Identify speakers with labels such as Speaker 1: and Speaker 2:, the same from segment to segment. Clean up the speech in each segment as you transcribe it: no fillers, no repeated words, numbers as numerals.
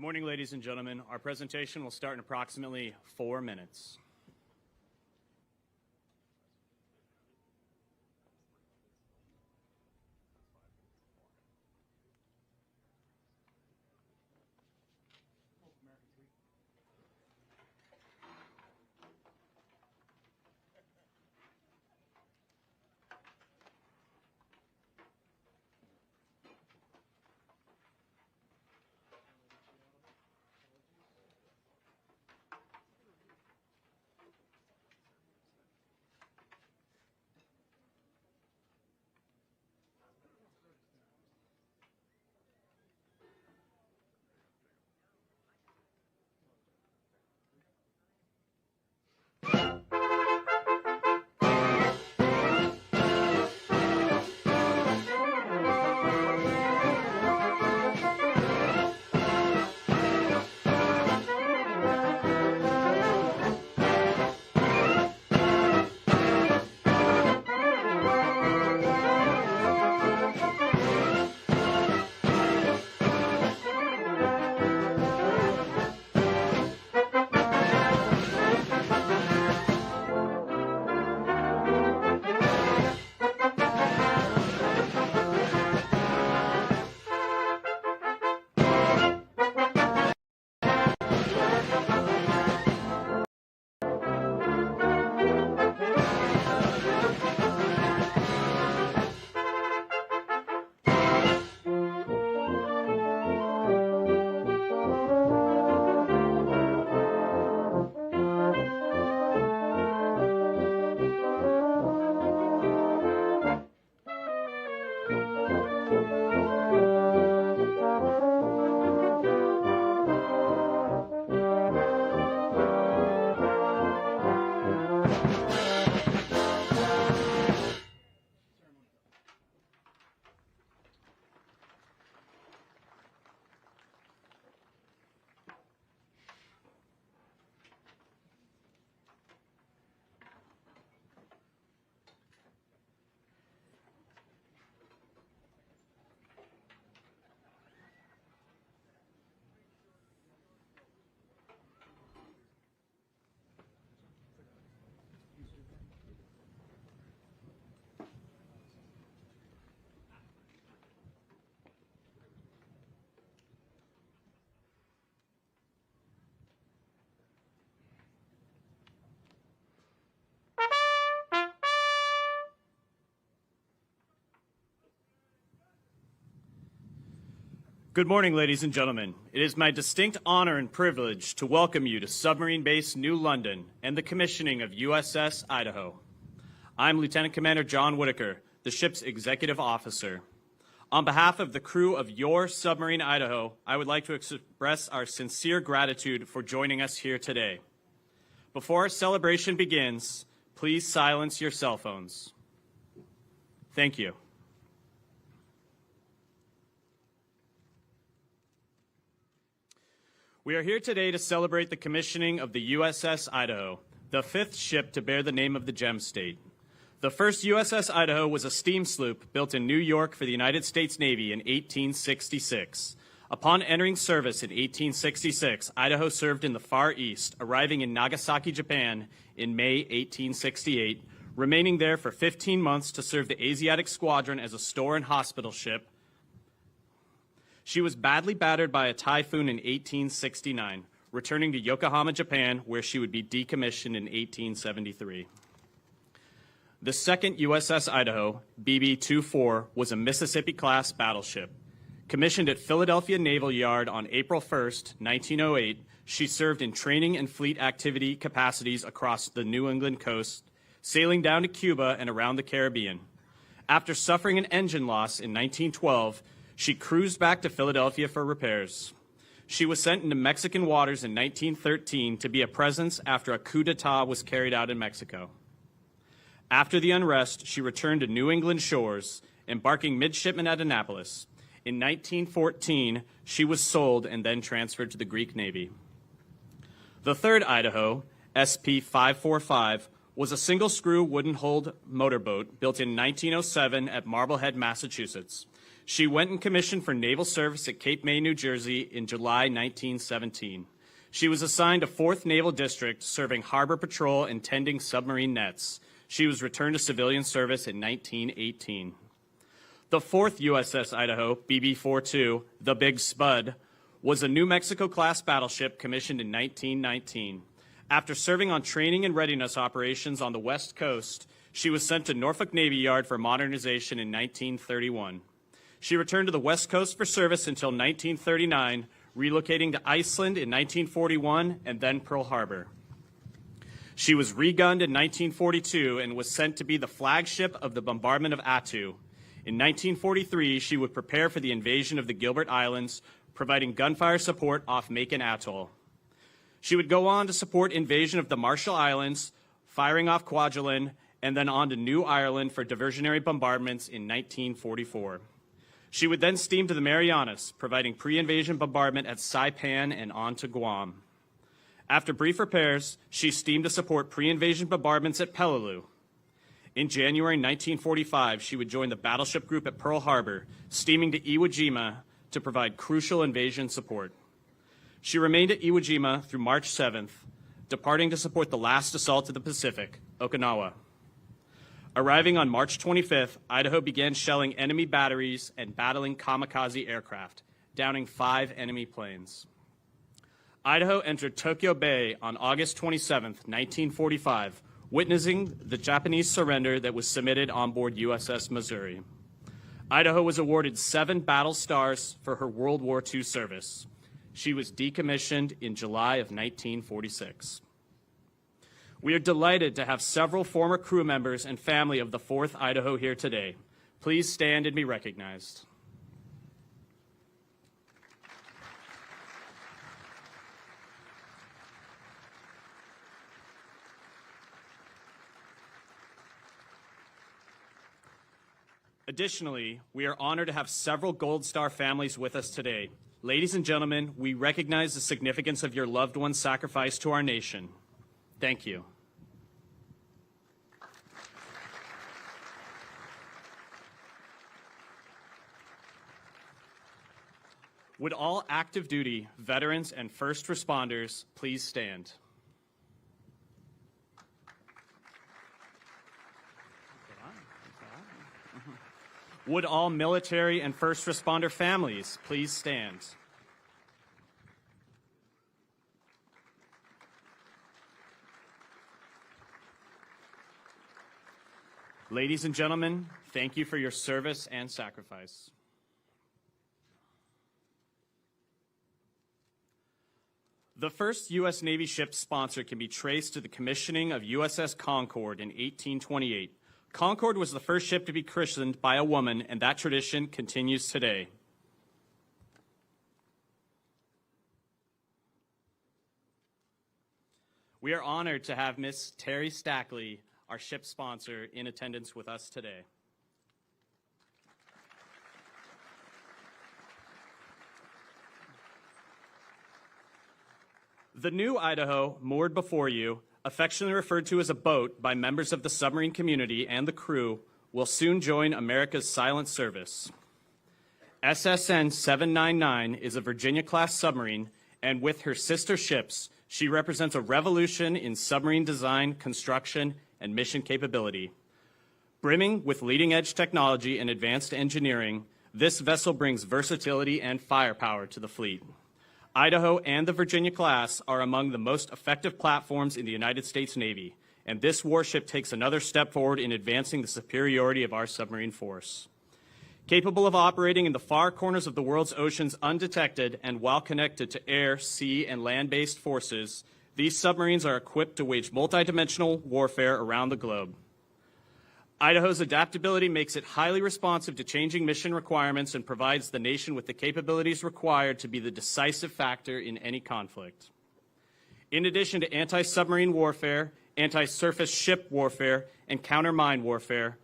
Speaker 1: Good morning, ladies and gentlemen. Our presentation will start in approximately 4 minutes. Good morning, ladies and gentlemen. It is my distinct honor and privilege to welcome you to Submarine Base New London and the commissioning of USS Idaho. I'm Lieutenant Commander John Whitaker, the ship's executive officer. On behalf of the crew of your submarine Idaho, I would like to express our sincere gratitude for joining us here today. Before our celebration begins, please silence your cell phones. Thank you. We are here today to celebrate the commissioning of the USS Idaho, the fifth ship to bear the name of the Gem State. The first USS Idaho was a steam sloop built in New York for the United States Navy in 1866. Upon entering service in 1866, Idaho served in the Far East, arriving in Nagasaki, Japan in May 1868, remaining there for 15 months to serve the Asiatic Squadron as a store and hospital ship. She was badly battered by a typhoon in 1869, returning to Yokohama, Japan, where she would be decommissioned in 1873. The second USS Idaho, BB-24, was a Mississippi-class battleship. Commissioned at Philadelphia Naval Yard on April 1, 1908, she served in training and fleet activity capacities across the New England coast, sailing down to Cuba and around the Caribbean. After suffering an engine loss in 1912, she cruised back to Philadelphia for repairs. She was sent into Mexican waters in 1913 to be a presence after a coup d'etat was carried out in Mexico. After the unrest, she returned to New England shores, embarking midshipman at Annapolis. In 1914, she was sold and then transferred to the Greek Navy. The third Idaho, SP-545, was a single-screw wooden-hulled motorboat built in 1907 at Marblehead, Massachusetts. She went in commission for naval service at Cape May, New Jersey in July 1917. She was assigned to 4th Naval District, serving harbor patrol and tending submarine nets. She was returned to civilian service in 1918. The fourth USS Idaho, BB-42, the Big Spud, was a New Mexico-class battleship commissioned in 1919. After serving on training and readiness operations on the West Coast, she was sent to Norfolk Navy Yard for modernization in 1931. She returned to the West Coast for service until 1939, relocating to Iceland in 1941 and then Pearl Harbor. She was regunned in 1942 and was sent to be the flagship of the bombardment of Attu. In 1943, she would prepare for the invasion of the Gilbert Islands, providing gunfire support off Macon Atoll. She would go on to support invasion of the Marshall Islands, firing off Kwajalein, and then on to New Ireland for diversionary bombardments in 1944. She would then steam to the Marianas, providing pre-invasion bombardment at Saipan and on to Guam. After brief repairs, she steamed to support pre-invasion bombardments at Peleliu. In January 1945, she would join the battleship group at Pearl Harbor, steaming to Iwo Jima to provide crucial invasion support. She remained at Iwo Jima through March 7th, departing to support the last assault of the Pacific, Okinawa. Arriving on March 25th, Idaho began shelling enemy batteries and battling kamikaze aircraft, downing 5 enemy planes. Idaho entered Tokyo Bay on August 27, 1945, witnessing the Japanese surrender that was submitted on board USS Missouri. Idaho was awarded 7 battle stars for her World War II service. She was decommissioned in July of 1946. We are delighted to have several former crew members and family of the 4th Idaho here today. Please stand and be recognized. Additionally, we are honored to have several Gold Star families with us today. Ladies and gentlemen, we recognize the significance of your loved one's sacrifice to our nation. Thank you. Would all active duty veterans and first responders please stand? Would all military and first responder families please stand? Ladies and gentlemen, thank you for your service and sacrifice. The first U.S. Navy ship sponsor can be traced to the commissioning of USS Concord in 1828. Concord was the first ship to be christened by a woman, and that tradition continues today. We are honored to have Miss Terry Stackley, our ship sponsor, in attendance with us today. The new Idaho, moored before you, affectionately referred to as a boat by members of the submarine community and the crew, will soon join America's silent service. SSN 799 is a Virginia-class submarine, and with her sister ships, she represents a revolution in submarine design, construction, and mission capability. Brimming with leading-edge technology and advanced engineering, this vessel brings versatility and firepower to the fleet. Idaho and the Virginia class are among the most effective platforms in the United States Navy, and this warship takes another step forward in advancing the superiority of our submarine force. Capable of operating in the far corners of the world's oceans undetected and while connected to air, sea, and land-based forces, these submarines are equipped to wage multidimensional warfare around the globe. Idaho's adaptability makes it highly responsive to changing mission requirements and provides the nation with the capabilities required to be the decisive factor in any conflict. In addition to anti-submarine warfare, anti-surface ship warfare, and counter-mine warfare,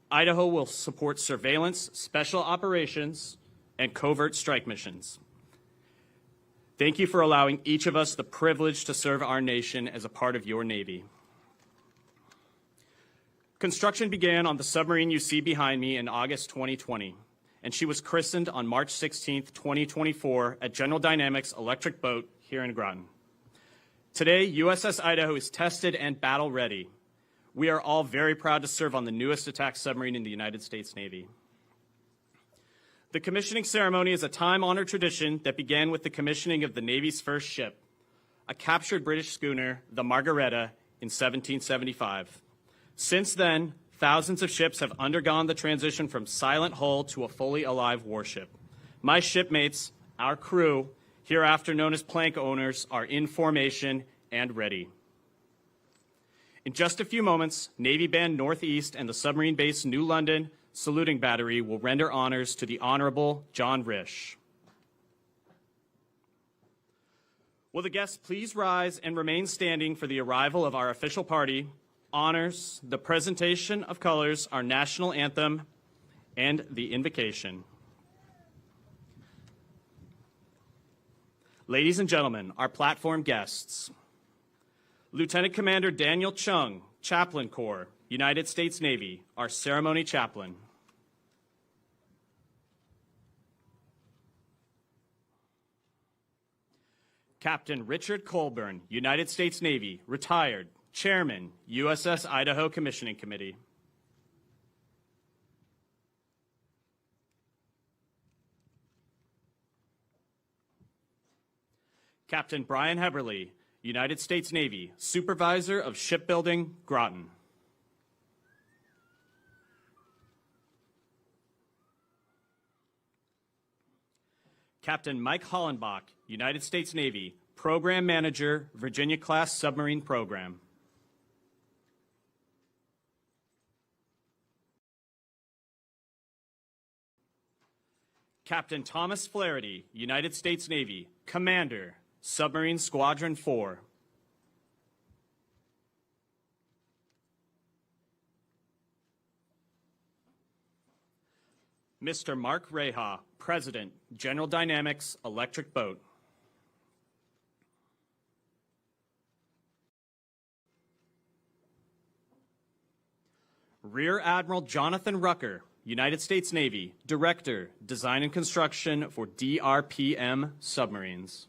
Speaker 1: Idaho will support surveillance, special operations, and covert strike missions. Thank you for allowing each of us the privilege to serve our nation as a part of your Navy. Construction began on the submarine you see behind me in August 2020, and she was christened on March 16, 2024 at General Dynamics Electric Boat here in Groton. Today, USS Idaho is tested and battle ready. We are all very proud to serve on the newest attack submarine in the United States Navy. The commissioning ceremony is a time-honored tradition that began with the commissioning of the Navy's first ship, a captured British schooner, the Margaretta, in 1775. Since then, thousands of ships have undergone the transition from silent hull to a fully alive warship. My shipmates, our crew, hereafter known as plank owners, are in formation and ready. In just a few moments, Navy Band Northeast and the submarine base New London Saluting Battery will render honors to the Honorable John Risch. Will the guests please rise and remain standing for the arrival of our official party, honors, the presentation of colors, our national anthem, and the invocation. Ladies and gentlemen, our platform guests. Lieutenant Commander Daniel Chung, Chaplain Corps, United States Navy, our ceremony chaplain. Captain Richard Colburn, United States Navy, retired, Chairman, USS Idaho Commissioning Committee. Captain Brian Heberly, United States Navy, Supervisor of Shipbuilding, Groton. Captain Mike Hollenbach, United States Navy, Program Manager, Virginia-class Submarine Program. Captain Thomas Flaherty, United States Navy, Commander, Submarine Squadron 4. Mr. Mark Reha, President, General Dynamics Electric Boat. Rear Admiral Jonathan Rucker, United States Navy, Director, Design and Construction for DRPM submarines.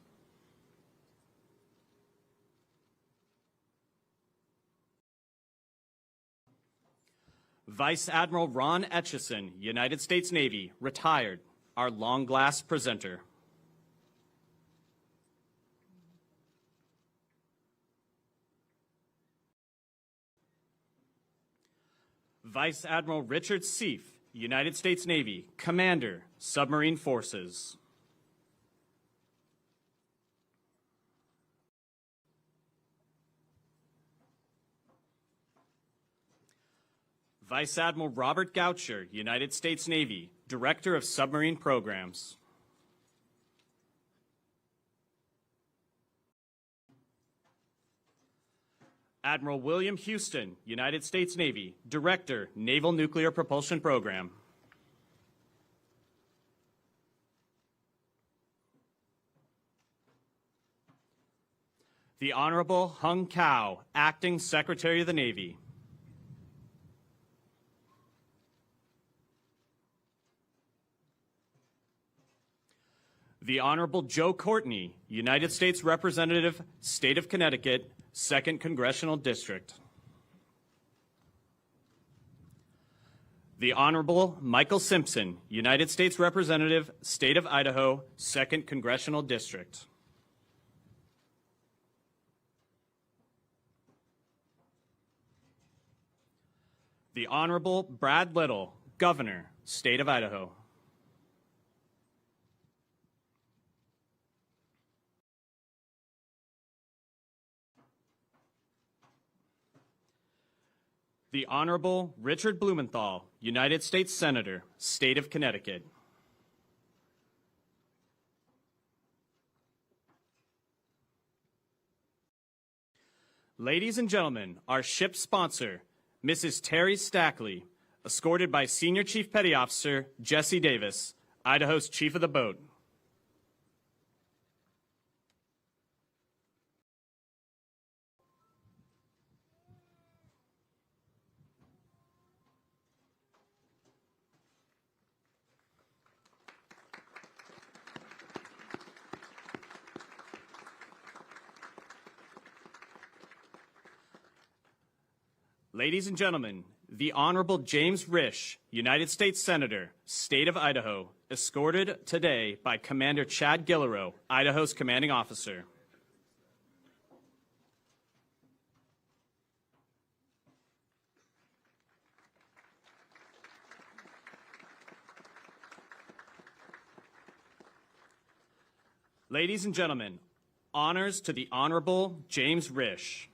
Speaker 1: Vice Admiral Ron Etchison, United States Navy, retired, our long glass presenter. Vice Admiral Richard Seif, United States Navy, Commander, Submarine Forces. Vice Admiral Robert Goucher, United States Navy, Director of Submarine Programs. Admiral William Houston, United States Navy, Director, Naval Nuclear Propulsion Program. The Honorable Hung Cao, Acting Secretary of the Navy. The Honorable Joe Courtney, United States Representative, State of Connecticut, 2nd Congressional District. The Honorable Michael Simpson, United States Representative, State of Idaho, 2nd Congressional District. The Honorable Brad Little, Governor, State of Idaho. The Honorable Richard Blumenthal, United States Senator, State of Connecticut. Ladies and gentlemen, our ship sponsor, Mrs. Terry Stackley, escorted by Senior Chief Petty Officer Jesse Davis, Idaho's Chief of the Boat. Ladies and gentlemen, the Honorable James Risch, United States Senator, State of Idaho, escorted today by Commander Chad Gillerow, Idaho's commanding officer. Ladies and gentlemen, honors to the Honorable James Risch.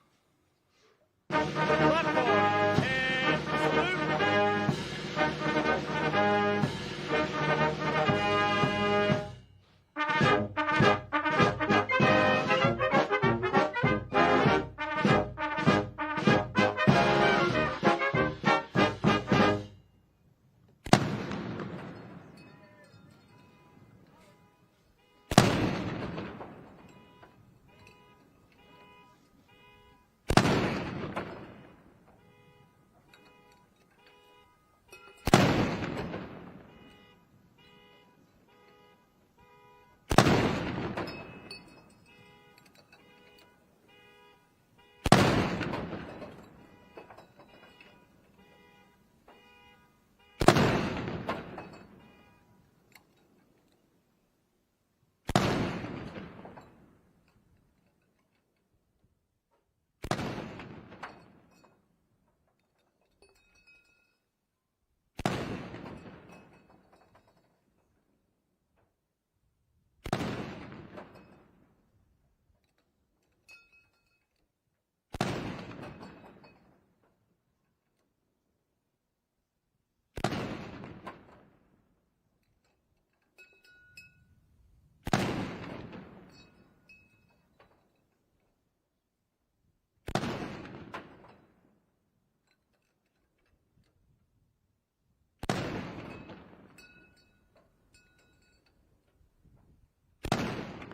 Speaker 1: Platform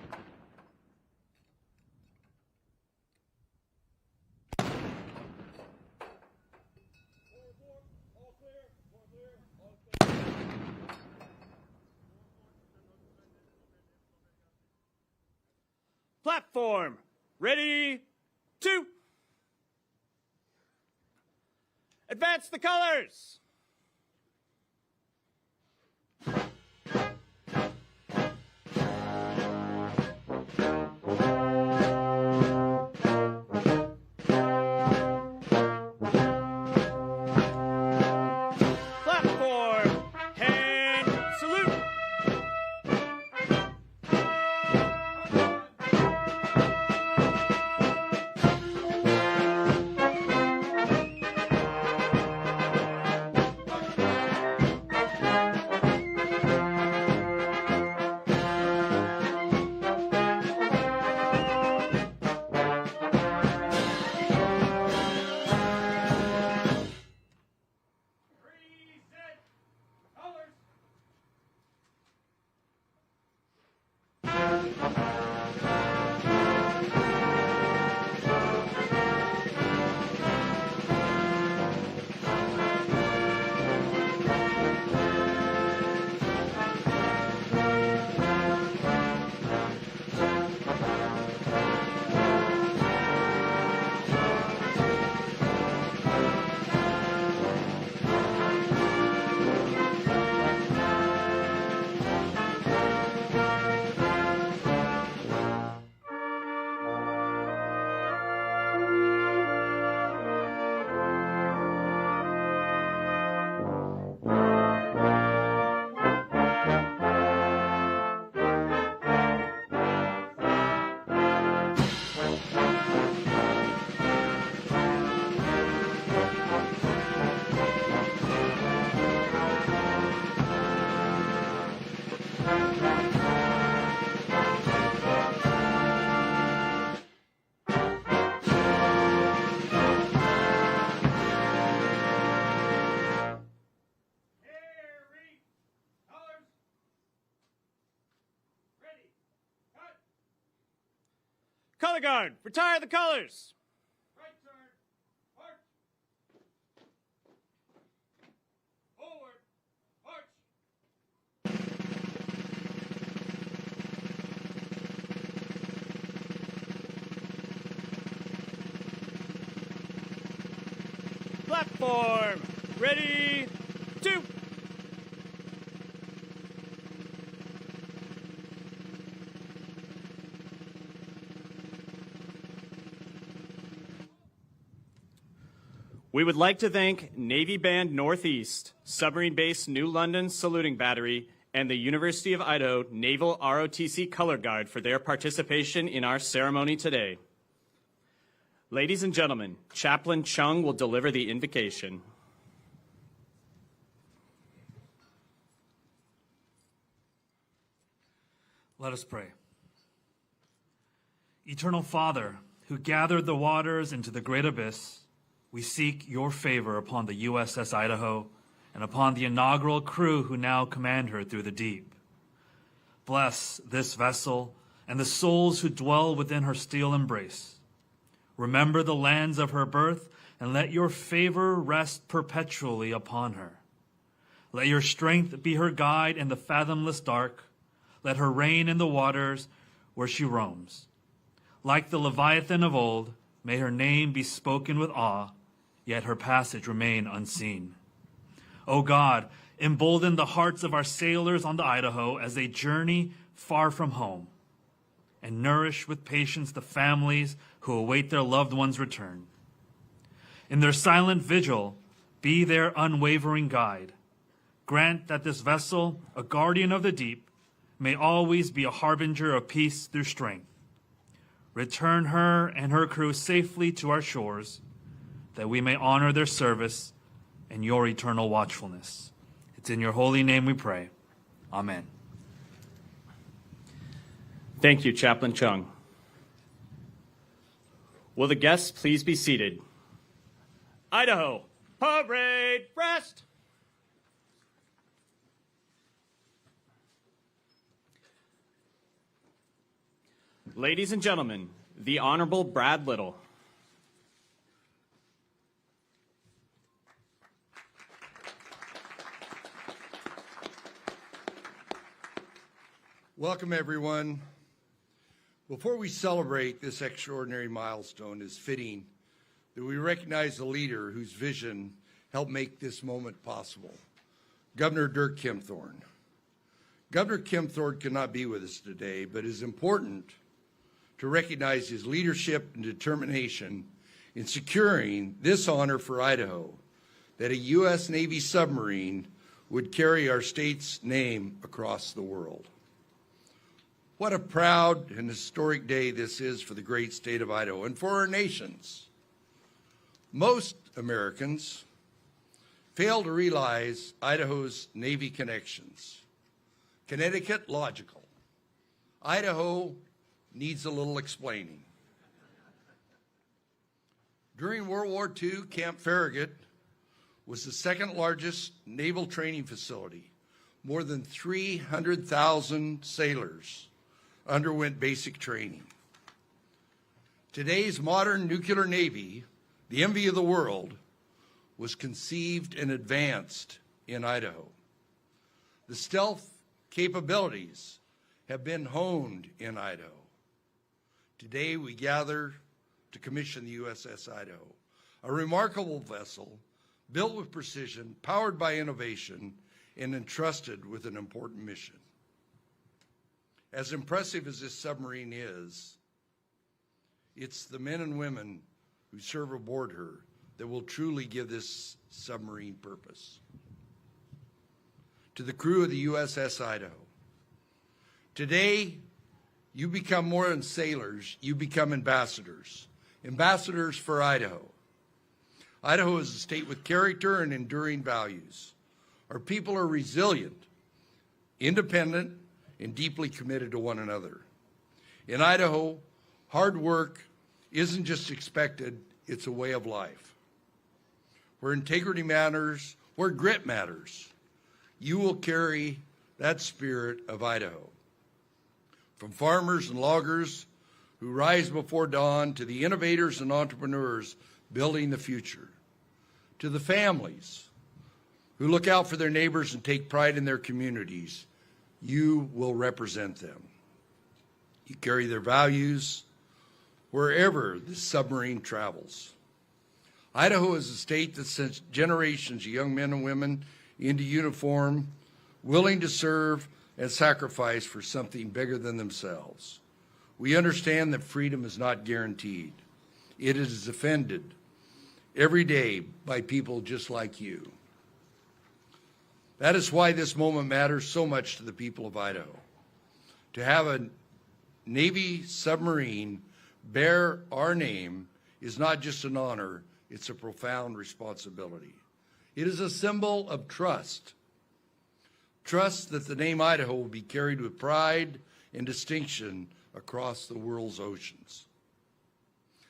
Speaker 1: and salute. Platform, ready, to advance the colors. Color guard, retire the colors.
Speaker 2: Right turn. March. Forward. March.
Speaker 1: Platform, ready, 2. We would like to thank Navy Band Northeast, Submarine Base New London Saluting Battery, and the University of Idaho Naval ROTC Color Guard for their participation in our ceremony today. Ladies and gentlemen, Chaplain Chung will deliver the invocation.
Speaker 3: Let us pray. Eternal Father, who gathered the waters into the great abyss, we seek your favor upon the USS Idaho and upon the inaugural crew who now command her through the deep. Bless this vessel and the souls who dwell within her steel embrace. Remember the lands of her birth and let your favor rest perpetually upon her. Let your strength be her guide in the fathomless dark. Let her reign in the waters where she roams. Like the Leviathan of old, may her name be spoken with awe, yet her passage remain unseen. O God, embolden the hearts of our sailors on the Idaho as they journey far from home, and nourish with patience the families who await their loved ones' return. In their silent vigil, be their unwavering guide. Grant that this vessel, a guardian of the deep, may always be a harbinger of peace through strength. Return her and her crew safely to our shores, that we may honor their service and your eternal watchfulness. It's in your holy name we pray. Amen.
Speaker 1: Thank you, Chaplain Chung. Will the guests please be seated? Idaho, parade, rest! Ladies and gentlemen, the Honorable Brad Little.
Speaker 2: Welcome, everyone. Before we celebrate this extraordinary milestone, it's fitting that we recognize the leader whose vision helped make this moment possible, Governor Dirk Kempthorne. Governor Kempthorne could not be with us today, but it is important to recognize his leadership and determination in securing this honor for Idaho, that a U.S. Navy submarine would carry our state's name across the world. What a proud and historic day this is for the great state of Idaho and for our nations. Most Americans fail to realize Idaho's Navy connections. Connecticut, logical. Idaho needs a little explaining. During World War II, Camp Farragut was the second largest naval training facility. More than 300,000 sailors underwent basic training. Today's modern nuclear navy, the envy of the world, was conceived and advanced in Idaho. The stealth capabilities have been honed in Idaho. Today we gather to commission the USS Idaho, a remarkable vessel built with precision, powered by innovation, and entrusted with an important mission. As impressive as this submarine is, it's the men and women who serve aboard her that will truly give this submarine purpose. To the crew of the USS Idaho, today you become more than sailors, you become ambassadors. Ambassadors for Idaho. Idaho is a state with character and enduring values. Our people are resilient, independent, and deeply committed to one another. In Idaho, hard work isn't just expected, it's a way of life. Where integrity matters, where grit matters, you will carry that spirit of Idaho. From farmers and loggers who rise before dawn, to the innovators and entrepreneurs building the future, to the families who look out for their neighbors and take pride in their communities. You will represent them. You carry their values wherever the submarine travels. Idaho is a state that sends generations of young men and women into uniform, willing to serve and sacrifice for something bigger than themselves. We understand that freedom is not guaranteed. It is defended every day by people just like you. That is why this moment matters so much to the people of Idaho. To have a Navy submarine bear our name is not just an honor, it's a profound responsibility. It is a symbol of trust. Trust that the name Idaho will be carried with pride and distinction across the world's oceans.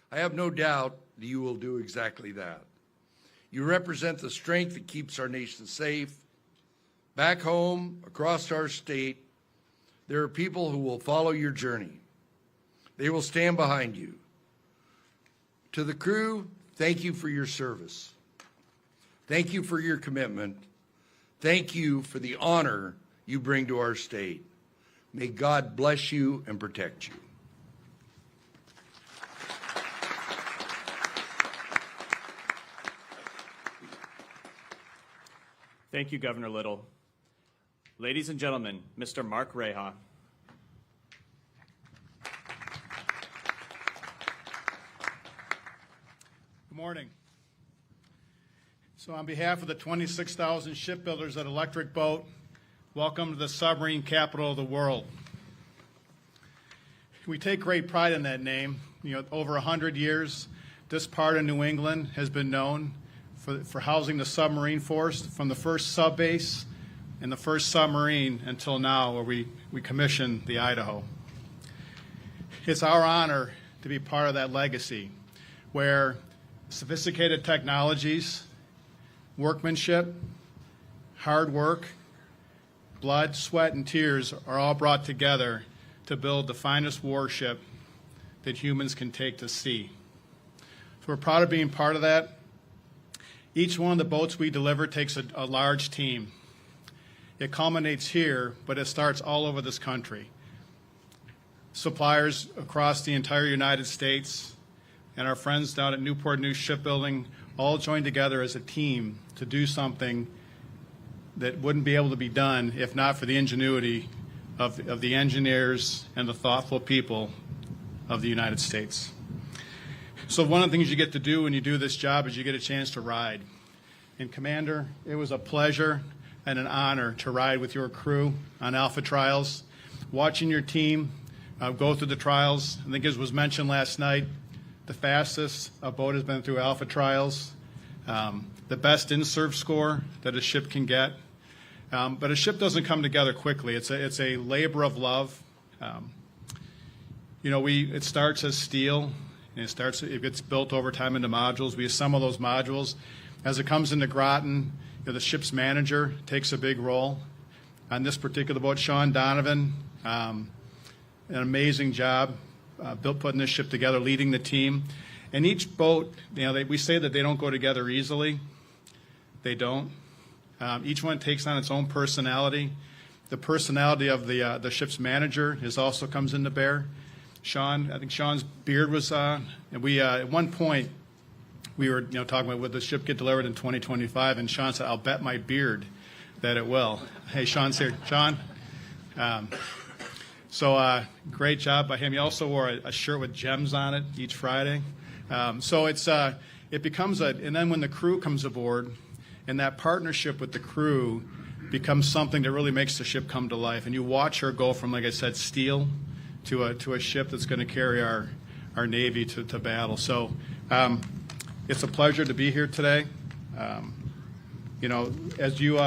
Speaker 2: I have no doubt that you will do exactly that. You represent the strength that keeps our nation safe. Back home, across our state, there are people who will follow your journey. They will stand behind you. To the crew, thank you for your service. Thank you for your commitment. Thank you for the honor you bring to our state. May God bless you and protect you.
Speaker 1: Thank you, Governor Little. Ladies and gentlemen, Mr. Mark Reha.
Speaker 4: Good morning. So on behalf of the 26,000 shipbuilders at Electric Boat, welcome to the submarine capital of the world. We take great pride in that name. You know, over 100 years, this part of New England has been known for housing the submarine force, from the first sub base and the first submarine until now, where we commissioned the Idaho. It's our honor to be part of that legacy, where sophisticated technologies, workmanship, hard work, blood, sweat, and tears are all brought together to build the finest warship that humans can take to sea. So we're proud of being part of that. Each one of the boats we deliver takes a large team. It culminates here, but it starts all over this country. Suppliers across the entire United States and our friends down at Newport News Shipbuilding all joined together as a team to do something that wouldn't be able to be done if not for the ingenuity of the engineers and the thoughtful people of the United States. So one of the things you get to do when you do this job is you get a chance to ride. And Commander, it was a pleasure and an honor to ride with your crew on Alpha trials, watching your team go through the trials. I think as was mentioned last night, the fastest a boat has been through Alpha trials, the best in-serve score that a ship can get. But a ship doesn't come together quickly. It's a labor of love. It starts as steel, and it gets built over time into modules. We assemble those modules. As it comes into Groton, the ship's manager takes a big role. On this particular boat, Sean Donovan, an amazing job putting this ship together, leading the team. And each boat, we say that they don't go together easily. They don't. Each one takes on its own personality. The personality of the ship's manager also comes into bear. Sean, I think Sean's beard was and we at one point we were talking about would the ship get delivered in 2025, and Sean said, "I'll bet my beard that it will." Hey, Sean's here. Sean. Great job by him. He also wore a shirt with gems on it each Friday. It becomes and then when the crew comes aboard, and that partnership with the crew becomes something that really makes the ship come to life. And you watch her go from, like I said, steel to a ship that's going to carry our Navy to battle. So it's a pleasure to be here today. As you,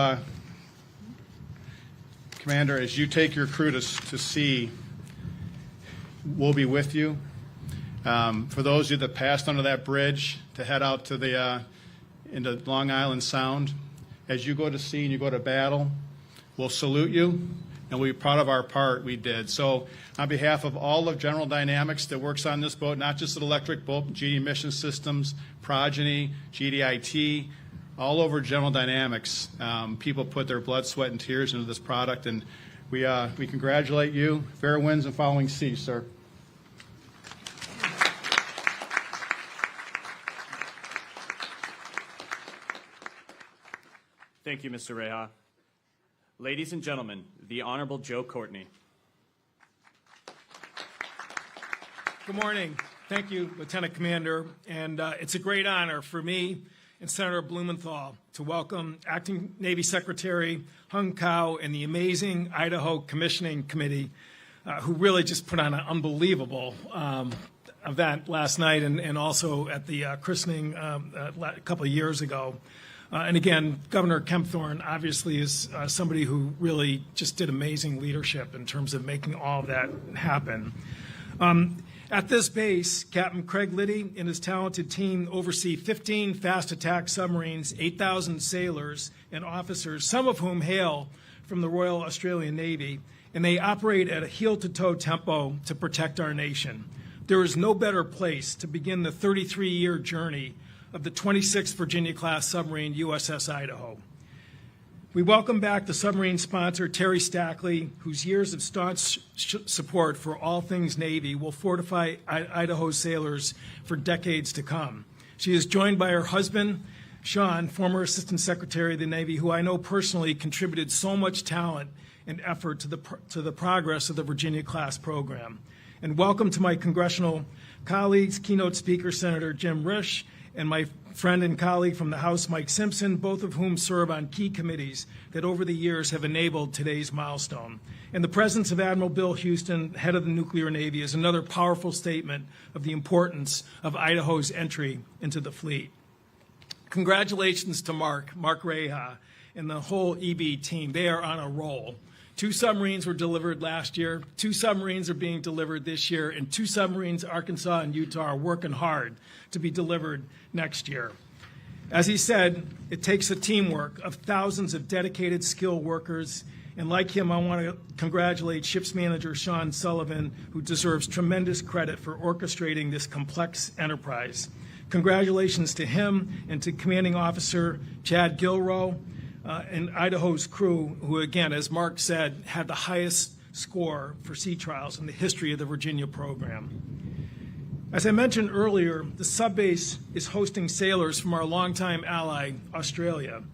Speaker 4: Commander, as you take your crew to sea, we'll be with you. For those of you that passed under that bridge to head out to into Long Island Sound, as you go to sea and you go to battle, we'll salute you, and we're proud of our part we did. So on behalf of all of General Dynamics that works on this boat, not just an electric boat, GD Mission Systems, Progeny, GDIT, all over General Dynamics, people put their blood, sweat, and tears into this product, and we congratulate you. Fair winds and following seas, sir.
Speaker 1: Thank you, Mr. Reha. Ladies and gentlemen, the Honorable Joe Courtney.
Speaker 5: Good morning. Thank you, Lieutenant Commander. And it's a great honor for me and Senator Blumenthal to welcome Acting Navy Secretary Hung Cao and the amazing Idaho Commissioning Committee, who really just put on an unbelievable event last night and also at the christening a couple of years ago. And again, Governor Kempthorne obviously is somebody who really just did amazing leadership in terms of making all of that happen. At this base, Captain Craig Liddy and his talented team oversee 15 fast attack submarines, 8,000 sailors and officers, some of whom hail from the Royal Australian Navy, and they operate at a heel-to-toe tempo to protect our nation. There is no better place to begin the 33-year journey of the 26th Virginia-class submarine USS Idaho. We welcome back the submarine sponsor, Terry Stackley, whose years of staunch support for all things Navy will fortify Idaho's sailors for decades to come. She is joined by her husband, Sean, former Assistant Secretary of the Navy, who I know personally contributed so much talent and effort to the progress of the Virginia-class program. And welcome to my congressional colleagues, keynote speaker Senator Jim Risch, and my friend and colleague from the House, Mike Simpson, both of whom serve on key committees that over the years have enabled today's milestone. And the presence of Admiral Bill Houston, head of the Nuclear Navy, is another powerful statement of the importance of Idaho's entry into the fleet. Congratulations to Mark Reha, and the whole EB team. They are on a roll. 2 submarines were delivered last year, 2 submarines are being delivered this year, and 2 submarines, Arkansas and Utah, are working hard to be delivered next year. As he said, it takes a teamwork of thousands of dedicated, skilled workers, and like him, I want to congratulate Ships Manager Sean Sullivan, who deserves tremendous credit for orchestrating this complex enterprise. Congratulations to him and to Commanding Officer Chad Gilrow, and Idaho's crew, who, again, as Mark said, had the highest score for sea trials in the history of the Virginia program. As I mentioned earlier, the subbase is hosting sailors from our longtime ally, Australia.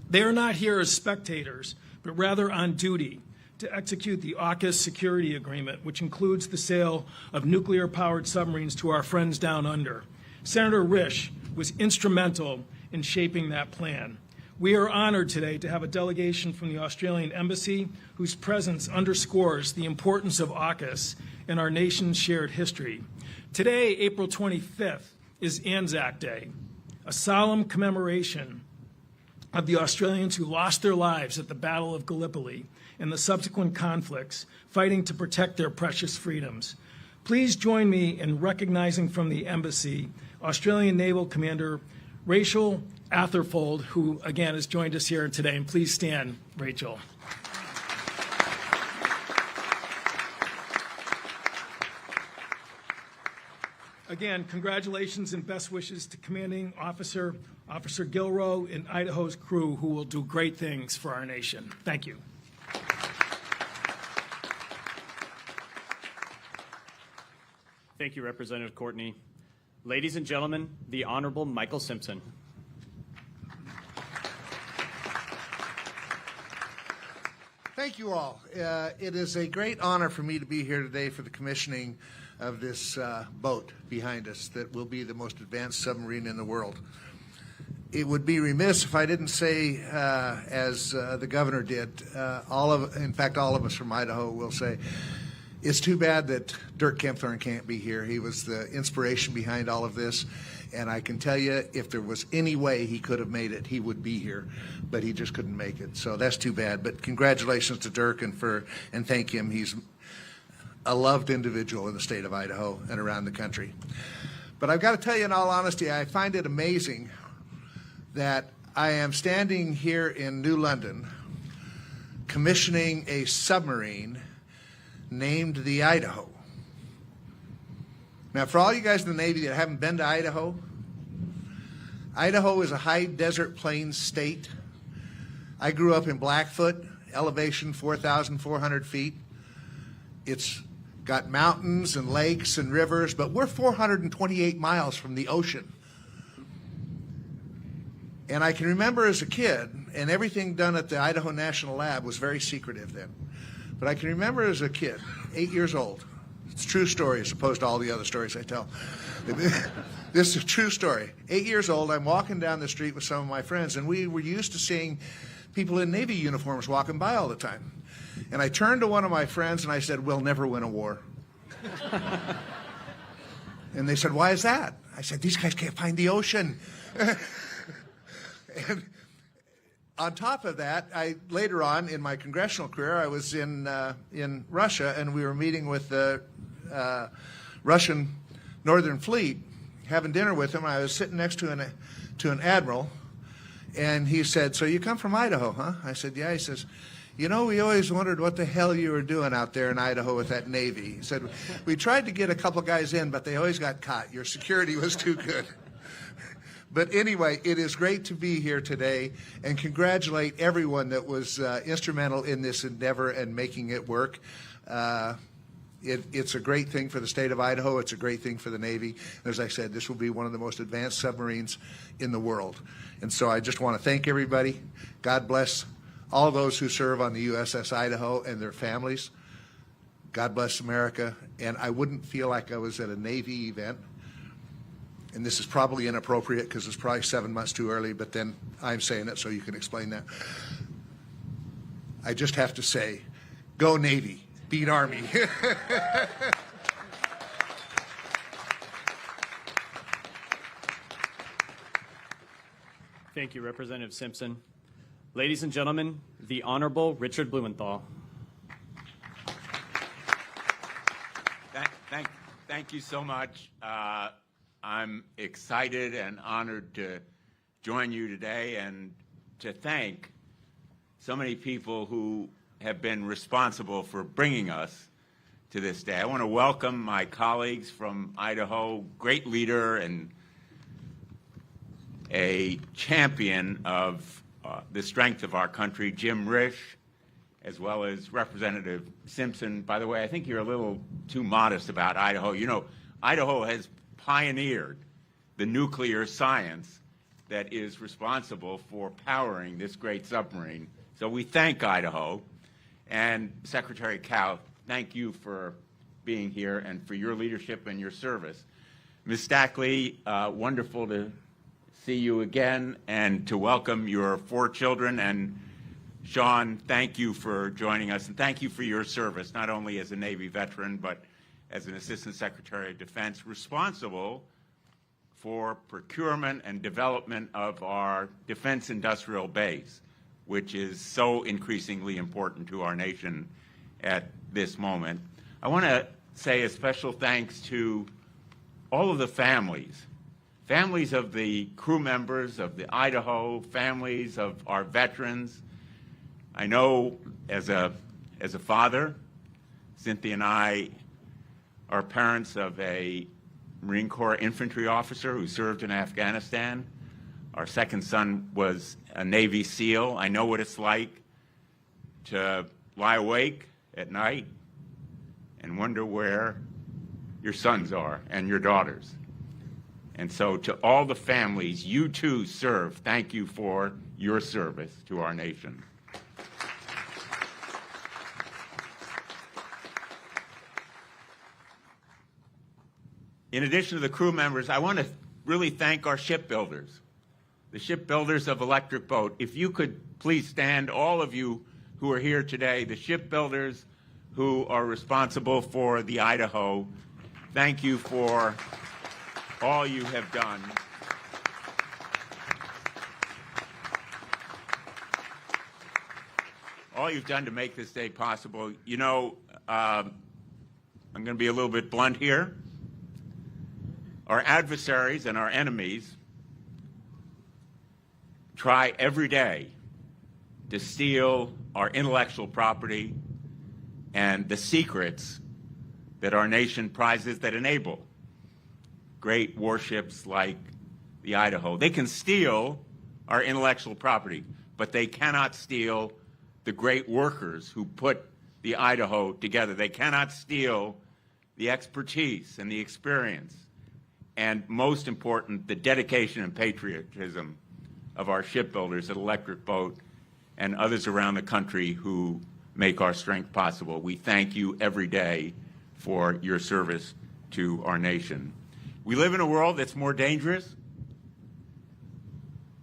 Speaker 5: They are not here as spectators, but rather on duty to execute the AUKUS security agreement, which includes the sale of nuclear-powered submarines to our friends down under. Senator Risch was instrumental in shaping that plan. We are honored today to have a delegation from the Australian Embassy whose presence underscores the importance of AUKUS in our nation's shared history. Today, April 25th, is Anzac Day, a solemn commemoration of the Australians who lost their lives at the Battle of Gallipoli and the subsequent conflicts, fighting to protect their precious freedoms. Please join me in recognizing from the Embassy Australian Naval Commander Rachel Atherfold, who, again, has joined us here today. And please stand, Rachel. Again, congratulations and best wishes to Commanding Officer Gilrow and Idaho's crew, who will do great things for our nation. Thank you.
Speaker 1: Thank you, Representative Courtney. Ladies and gentlemen, the Honorable Michael Simpson.
Speaker 6: Thank you all. It is a great honor for me to be here today for the commissioning of this boat behind us that will be the most advanced submarine in the world. It would be remiss if I didn't say, as the governor did, all of us from Idaho will say, it's too bad that Dirk Kempthorne can't be here. He was the inspiration behind all of this. And I can tell you, if there was any way he could have made it, he would be here. But he just couldn't make it. So that's too bad. But congratulations to Dirk and thank him. He's a loved individual in the state of Idaho and around the country. But I've got to tell you, in all honesty, I find it amazing that I am standing here in New London commissioning a submarine named the Idaho. Now, for all you guys in the Navy that haven't been to Idaho, Idaho is a high desert plains state. I grew up in Blackfoot, elevation 4,400 feet. It's got mountains and lakes and rivers, but we're 428 miles from the ocean. And I can remember as a kid, and everything done at the Idaho National Lab was very secretive then, but I can remember as a kid, 8 years old. It's a true story as opposed to all the other stories I tell. This is a true story. 8 years old, I'm walking down the street with some of my friends, and we were used to seeing people in Navy uniforms walking by all the time. And I turned to one of my friends and I said, "We'll never win a war." And they said, "Why is that?" I said, "These guys can't find the ocean." And on top of that, later on in my congressional career, I was in Russia, and we were meeting with the Russian Northern Fleet, having dinner with him. I was sitting next to an admiral, and he said, "So you come from Idaho, huh?" I said, "Yeah." He says, "You know, we always wondered what the hell you were doing out there in Idaho with that Navy." He said, "We tried to get a couple guys in, but they always got caught. Your security was too good." But anyway, it is great to be here today and congratulate everyone that was instrumental in this endeavor and making it work. It's a great thing for the state of Idaho. It's a great thing for the Navy. As I said, this will be one of the most advanced submarines in the world. And so I just want to thank everybody. God bless all those who serve on the USS Idaho and their families. God bless America. And I wouldn't feel like I was at a Navy event. And this is probably inappropriate because it's probably 7 months too early, but then I'm saying it so you can explain that. I just have to say, go Navy, beat Army.
Speaker 1: Thank you, Representative Simpson. Ladies and gentlemen, the Honorable Richard Blumenthal.
Speaker 7: Thank you so much. I'm excited and honored to join you today and to thank so many people who have been responsible for bringing us to this day. I want to welcome my colleagues from Idaho, great leader and a champion of the strength of our country, Jim Risch, as well as Representative Simpson. By the way, I think you're a little too modest about Idaho. You know, Idaho has pioneered the nuclear science that is responsible for powering this great submarine. So we thank Idaho. And Secretary Cao, thank you for being here and for your leadership and your service. Ms. Stackley, wonderful to see you again and to welcome your 4 children. And Sean, thank you for joining us, and thank you for your service, not only as a Navy veteran, but as an Assistant Secretary of Defense responsible for procurement and development of our defense industrial base, which is so increasingly important to our nation at this moment. I want to say a special thanks to all of the families of the crew members of the Idaho, families of our veterans. I know as a father, Cynthia and I are parents of a Marine Corps infantry officer who served in Afghanistan. Our second son was a Navy SEAL. I know what it's like to lie awake at night and wonder where your sons are and your daughters. And so to all the families you too serve, thank you for your service to our nation. In addition to the crew members, I want to really thank our shipbuilders, the shipbuilders of Electric Boat. If you could please stand, all of you who are here today, the shipbuilders who are responsible for the Idaho, thank you for all you have done. All you've done to make this day possible. You know, I'm going to be a little bit blunt here. Our adversaries and our enemies try every day to steal our intellectual property and the secrets that our nation prizes that enable great warships like the Idaho. They can steal our intellectual property, but they cannot steal the great workers who put the Idaho together. They cannot steal the expertise and the experience, and most important, the dedication and patriotism of our shipbuilders at Electric Boat and others around the country who make our strength possible. We thank you every day for your service to our nation. We live in a world that's more dangerous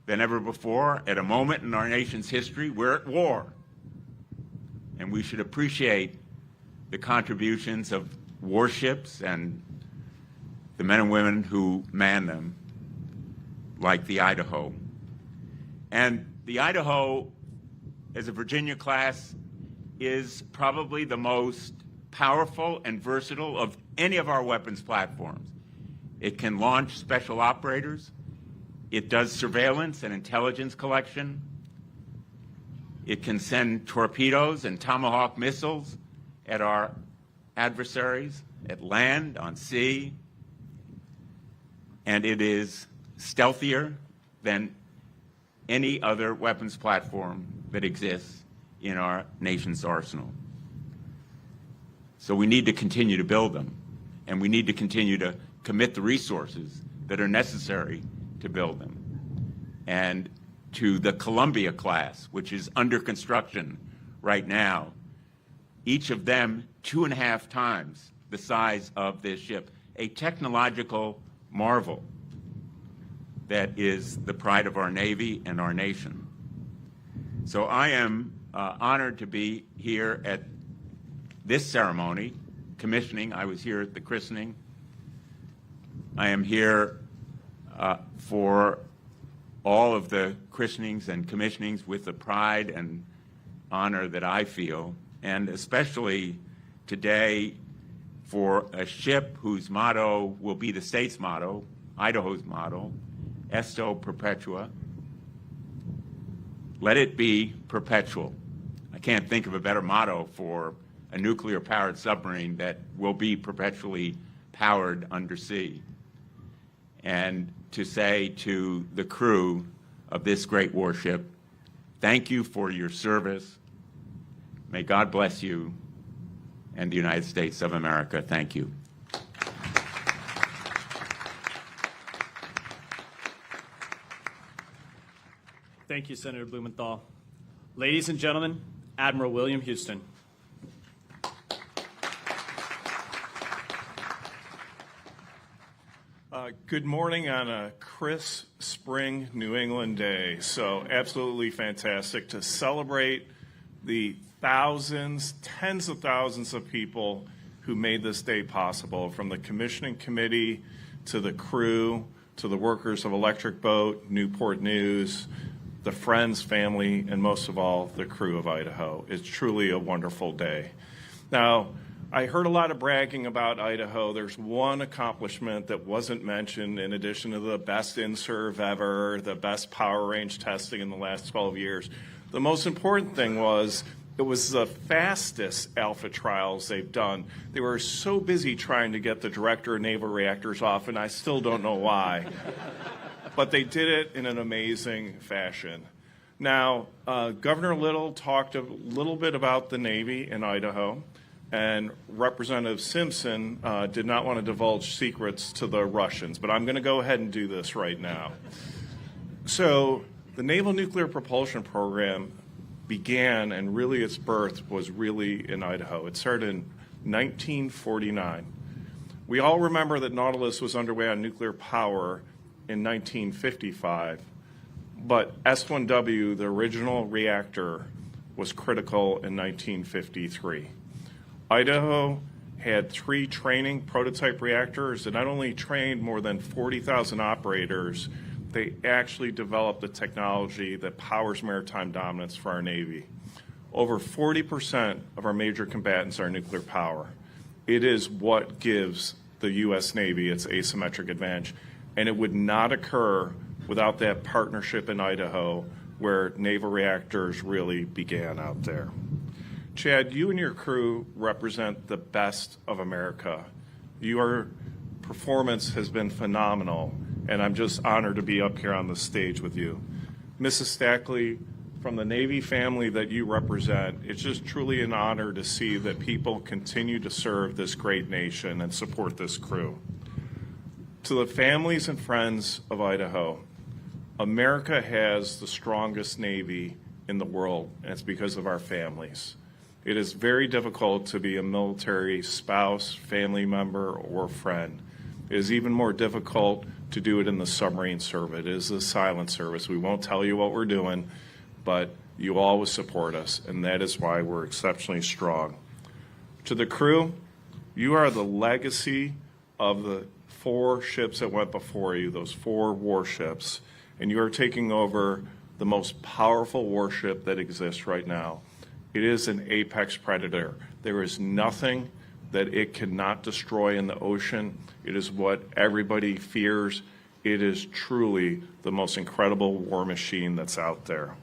Speaker 7: than ever before. At a moment in our nation's history, we're at war. And we should appreciate the contributions of warships and the men and women who man them, like the Idaho. And the Idaho, as a Virginia class, is probably the most powerful and versatile of any of our weapons platforms. It can launch special operators. It does surveillance and intelligence collection. It can send torpedoes and Tomahawk missiles at our adversaries, at land, on sea. And it is stealthier than any other weapons platform that exists in our nation's arsenal. So we need to continue to build them, and we need to continue to commit the resources that are necessary to build them. And to the Columbia class, which is under construction right now, each of them 2.5 times the size of this ship, a technological marvel that is the pride of our Navy and our nation. So I am honored to be here at this ceremony, commissioning. I was here at the christening. I am here for all of the christenings and commissionings with the pride and honor that I feel, and especially today for a ship whose motto will be the state's motto, Idaho's motto, Esto Perpetua. Let it be perpetual. I can't think of a better motto for a nuclear-powered submarine that will be perpetually powered undersea. And to say to the crew of this great warship, thank you for your service. May God bless you and the United States of America. Thank you.
Speaker 1: Thank you, Senator Blumenthal. Ladies and gentlemen, Admiral William Houston.
Speaker 8: Good morning on a crisp spring New England day. So absolutely fantastic to celebrate the thousands, tens of thousands of people who made this day possible, from the commissioning committee to the crew to the workers of Electric Boat, Newport News, the friends, family, and most of all, the crew of Idaho. It's truly a wonderful day. Now, I heard a lot of bragging about Idaho. There's one accomplishment that wasn't mentioned in addition to the best in-serve ever, the best power range testing in the last 12 years. The most important thing was it was the fastest alpha trials they've done. They were so busy trying to get the director of naval reactors off, and I still don't know why. But they did it in an amazing fashion. Now, Governor Little talked a little bit about the Navy in Idaho. And Representative Simpson did not want to divulge secrets to the Russians, but I'm going to go ahead and do this right now. So the Naval Nuclear Propulsion Program began, and really its birth was really in Idaho. It started in 1949. We all remember that Nautilus was underway on nuclear power in 1955, but S-1W, the original reactor, was critical in 1953. Idaho had 3 training prototype reactors that not only trained more than 40,000 operators, they actually developed the technology that powers maritime dominance for our Navy. Over 40% of our major combatants are nuclear power. It is what gives the U.S. Navy its asymmetric advantage, and it would not occur without that partnership in Idaho where naval reactors really began out there. Chad, you and your crew represent the best of America. Your performance has been phenomenal, and I'm just honored to be up here on the stage with you. Mrs. Stackley, from the Navy family that you represent, it's just truly an honor to see that people continue to serve this great nation and support this crew. To the families and friends of Idaho, America has the strongest Navy in the world, and it's because of our families. It is very difficult to be a military spouse, family member, or friend. It is even more difficult to do it in the submarine service. It is a silent service. We won't tell you what we're doing, but you always support us, and that is why we're exceptionally strong. To the crew, you are the legacy of the 4 ships that went before you, those 4 warships, and you are taking over the most powerful warship that exists right now. It is an apex predator. There is nothing that it cannot destroy in the ocean. It is what everybody fears. It is truly the most incredible war machine that's out there.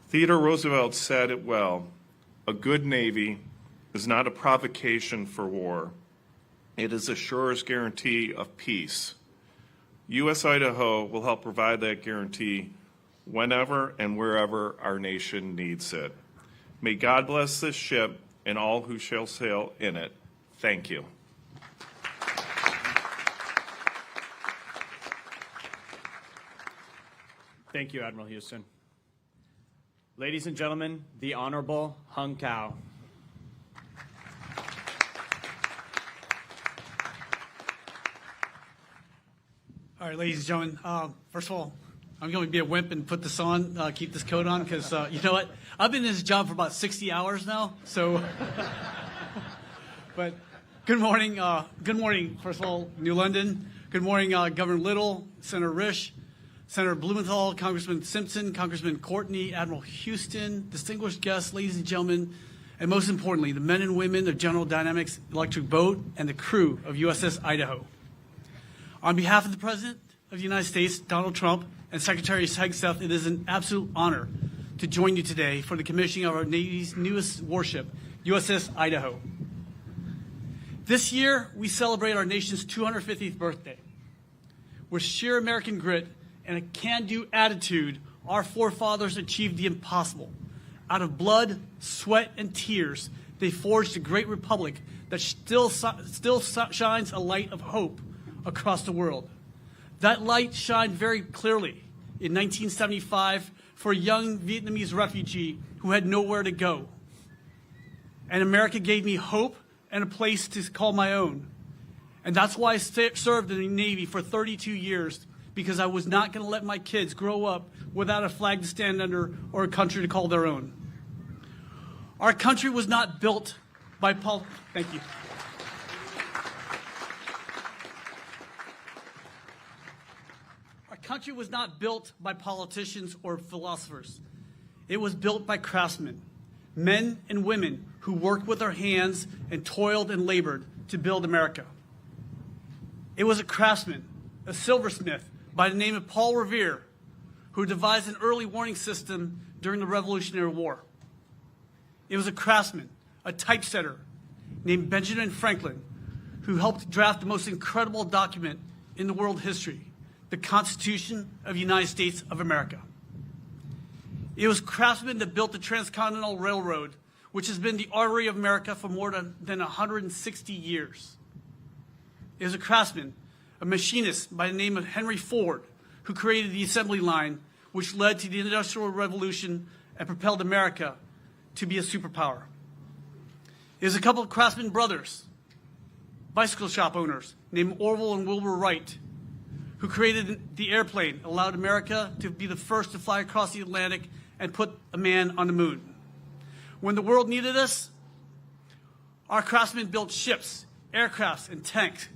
Speaker 8: Theodore Roosevelt said it well, a good Navy is not a provocation for war. It is the surest guarantee of peace. U.S. Idaho will help provide that guarantee whenever and wherever our nation needs it. May God bless this ship and all who shall sail in it. Thank you.
Speaker 1: Thank you, Admiral Houston. Ladies and gentlemen, the Honorable Hung Cao.
Speaker 9: All right, ladies and gentlemen, first of all, I'm going to be a wimp and put this on, keep this coat on, because you know what? I've been in this job for about 60 hours now, so. But good morning, first of all, New London. Good morning, Governor Little, Senator Risch, Senator Blumenthal, Congressman Simpson, Congressman Courtney, Admiral Houston, distinguished guests, ladies and gentlemen, and most importantly, the men and women of General Dynamics Electric Boat and the crew of USS Idaho. On behalf of the President of the United States, Donald Trump, and Secretary Hegseth, it is an absolute honor to join you today for the commissioning of our Navy's newest warship, USS Idaho. This year, we celebrate our nation's 250th birthday. With sheer American grit and a can-do attitude, our forefathers achieved the impossible. Out of blood, sweat, and tears, they forged a great republic that still shines a light of hope across the world. That light shined very clearly in 1975 for a young Vietnamese refugee who had nowhere to go. And America gave me hope and a place to call my own. And that's why I served in the Navy for 32 years, because I was not going to let my kids grow up without a flag to stand under or a country to call their own. Our country was not built by Thank you. Our country was not built by politicians or philosophers. It was built by craftsmen, men and women who worked with their hands and toiled and labored to build America. It was a craftsman, a silversmith by the name of Paul Revere, who devised an early warning system during the Revolutionary War. It was a craftsman, a typesetter named Benjamin Franklin, who helped draft the most incredible document in the world history, the Constitution of the United States of America. It was craftsmen that built the Transcontinental Railroad, which has been the artery of America for more than 160 years. It was a craftsman, a machinist by the name of Henry Ford, who created the assembly line, which led to the Industrial Revolution and propelled America to be a superpower. It was a couple of craftsman brothers, bicycle shop owners, named Orville and Wilbur Wright, who created the airplane, allowed America to be the first to fly across the Atlantic and put a man on the moon. When the world needed us, our craftsmen built ships, aircrafts, and tanks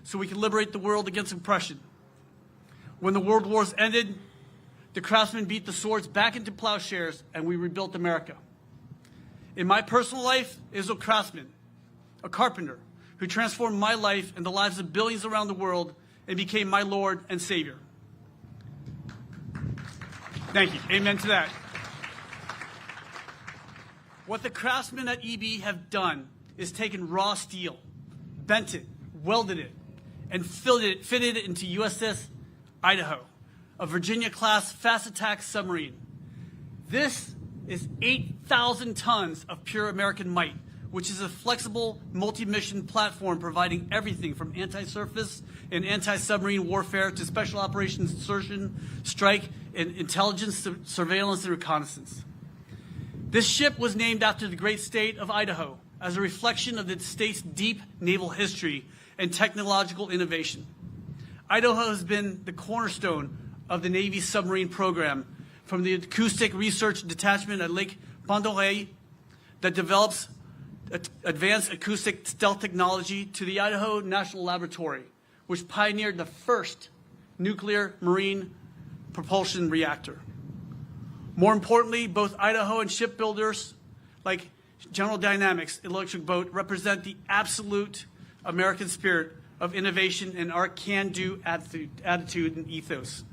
Speaker 9: so we could liberate the world against oppression. When the world wars ended, the craftsmen beat the swords back into plowshares and we rebuilt America. In my personal life, it was a craftsman, a carpenter, who transformed my life and the lives of billions around the world and became my Lord and Savior. Thank you. Amen to that. What the craftsmen at EB have done is taken raw steel, bent it, welded it, and fitted it into USS Idaho, a Virginia-class fast attack submarine. This is 8,000 tons of pure American might, which is a flexible multi-mission platform providing everything from anti-surface and anti-submarine warfare to special operations insertion, strike, and intelligence, surveillance, and reconnaissance. This ship was named after the great state of Idaho as a reflection of the state's deep naval history and technological innovation. Idaho has been the cornerstone of the Navy's submarine program, from the acoustic research detachment at Lake Pend that develops advanced acoustic stealth technology to the Idaho National Laboratory, which pioneered the first nuclear marine propulsion reactor. More importantly, both Idaho and shipbuilders like General Dynamics Electric Boat represent the absolute American spirit of innovation and our can-do attitude and ethos.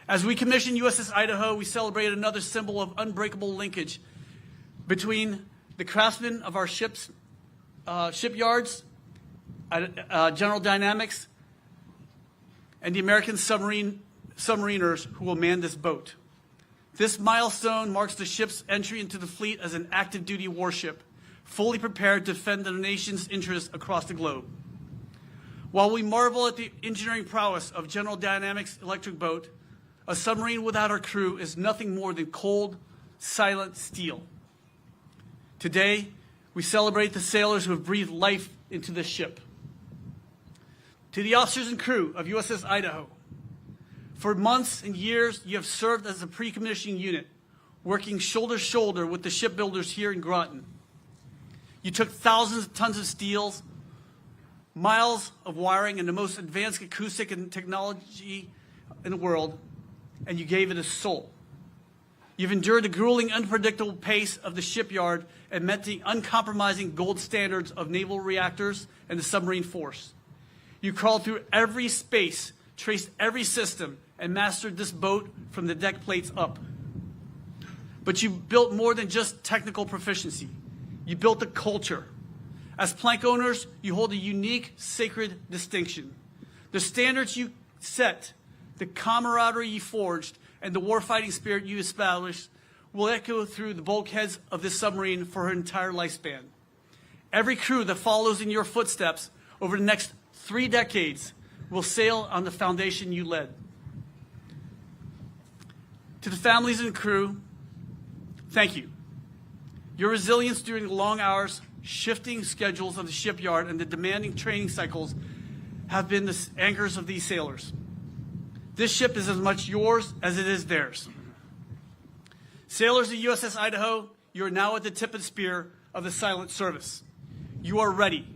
Speaker 9: As we commission USS Idaho, we celebrate another symbol of unbreakable linkage between the craftsmen of our shipyards, General Dynamics, and the American submariners who will man this boat. This milestone marks the ship's entry into the fleet as an active duty warship, fully prepared to defend the nation's interests across the globe. While we marvel at the engineering prowess of General Dynamics Electric Boat, a submarine without our crew is nothing more than cold, silent steel. Today, we celebrate the sailors who have breathed life into this ship. To the officers and crew of USS Idaho, for months and years, you have served as a pre-commissioning unit, working shoulder to shoulder with the shipbuilders here in Groton. You took thousands of tons of steels, miles of wiring, and the most advanced acoustic and technology in the world, and you gave it a soul. You've endured the grueling, unpredictable pace of the shipyard and met the uncompromising gold standards of naval reactors and the submarine force. You crawled through every space, traced every system, and mastered this boat from the deck plates up. But you built more than just technical proficiency. You built a culture. As plank owners, you hold a unique, sacred distinction. The standards you set, the camaraderie you forged, and the warfighting spirit you established will echo through the bulkheads of this submarine for her entire lifespan. Every crew that follows in your footsteps over the next 3 decades will sail on the foundation you led. To the families and crew, thank you. Your resilience during the long hours, shifting schedules of the shipyard, and the demanding training cycles have been the anchors of these sailors. This ship is as much yours as it is theirs. Sailors of USS Idaho, you are now at the tip of the spear of the silent service. You are ready.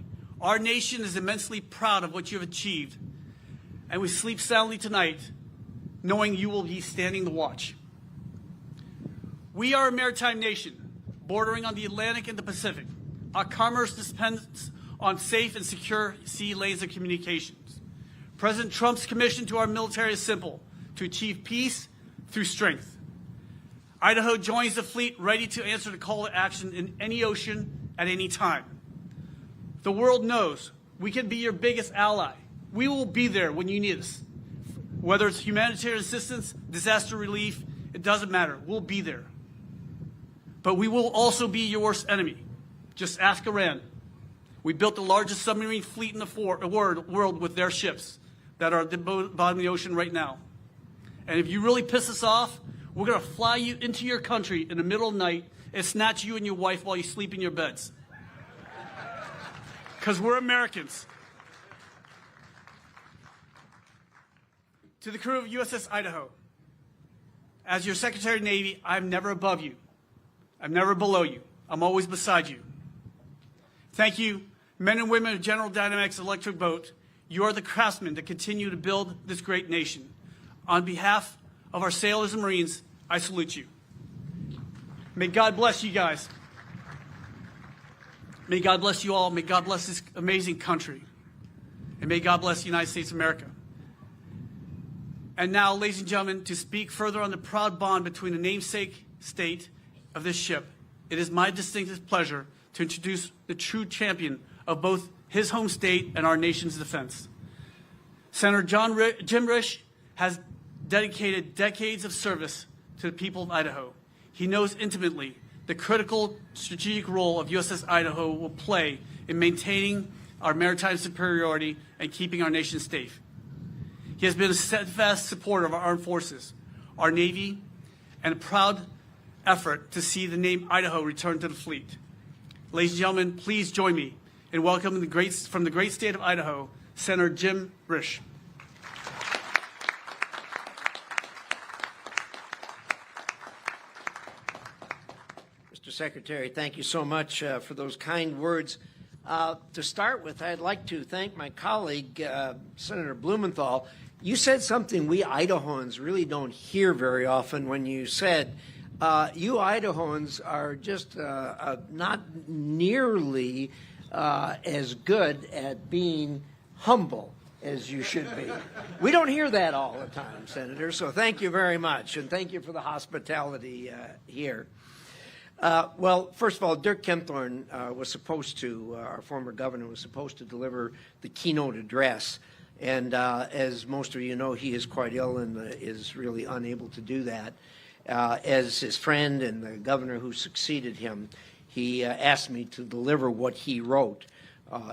Speaker 9: Our nation is immensely proud of what you have achieved, and we sleep soundly tonight knowing you will be standing the watch. We are a maritime nation, bordering on the Atlantic and the Pacific. Our commerce depends on safe and secure sea lanes of communications. President Trump's commission to our military is simple: to achieve peace through strength. Idaho joins the fleet ready to answer the call to action in any ocean at any time. The world knows we can be your biggest ally. We will be there when you need us. Whether it's humanitarian assistance, disaster relief, it doesn't matter. We'll be there. But we will also be your worst enemy. Just ask Iran. We built the largest submarine fleet in the world with their ships that are at the bottom of the ocean right now. And if you really piss us off, we're going to fly you into your country in the middle of the night and snatch you and your wife while you sleep in your beds. Because we're Americans. To the crew of USS Idaho, as your Secretary of the Navy, I'm never above you. I'm never below you. I'm always beside you. Thank you, men and women of General Dynamics Electric Boat. You are the craftsmen that continue to build this great nation. On behalf of our sailors and Marines, I salute you. May God bless you guys. May God bless you all. May God bless this amazing country. And may God bless the United States of America. And now, ladies and gentlemen, to speak further on the proud bond between the namesake state of this ship, it is my distinct pleasure to introduce the true champion of both his home state and our nation's defense. Senator Jim Risch has dedicated decades of service to the people of Idaho. He knows intimately the critical strategic role of USS Idaho will play in maintaining our maritime superiority and keeping our nation safe. He has been a steadfast supporter of our armed forces, our Navy, and a proud effort to see the name Idaho return to the fleet. Ladies and gentlemen, please join me in welcoming from the great state of Idaho, Senator Jim Risch.
Speaker 10: Mr. Secretary, thank you so much for those kind words. To start with, I'd like to thank my colleague, Senator Blumenthal. You said something we Idahoans really don't hear very often when you said, you Idahoans are just not nearly as good at being humble as you should be. We don't hear that all the time, Senator, so thank you very much, and thank you for the hospitality here. Well, first of all, Dirk Kempthorne was supposed to, our former governor was supposed to deliver the keynote address. And as most of you know, he is quite ill and is really unable to do that. As his friend and the governor who succeeded him, he asked me to deliver what he wrote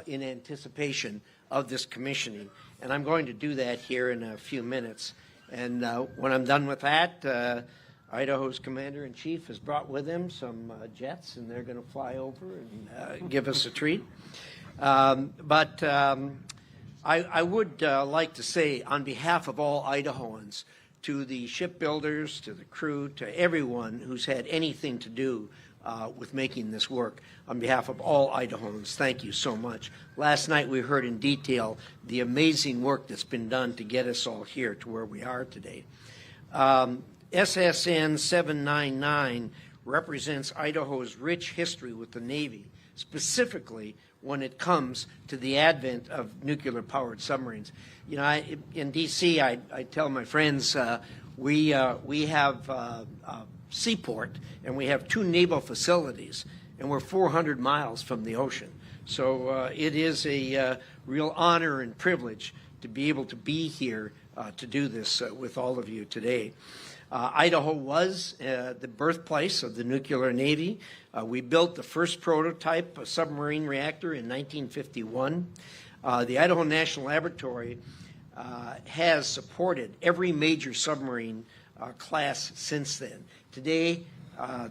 Speaker 10: in anticipation of this commissioning. And I'm going to do that here in a few minutes. And when I'm done with that, Idaho's commander-in-chief has brought with him some jets, and they're going to fly over and give us a treat. I would like to say, on behalf of all Idahoans, to the shipbuilders, to the crew, to everyone who's had anything to do with making this work, on behalf of all Idahoans, thank you so much. Last night we heard in detail the amazing work that's been done to get us all here to where we are today. SSN 799 represents Idaho's rich history with the Navy, specifically when it comes to the advent of nuclear-powered submarines. You know, in D.C., I tell my friends we have a seaport and we have 2 naval facilities, and we're 400 miles from the ocean. So it is a real honor and privilege to be able to be here to do this with all of you today. Idaho was the birthplace of the nuclear Navy. We built the first prototype submarine reactor in 1951. The Idaho National Laboratory has supported every major submarine class since then. Today,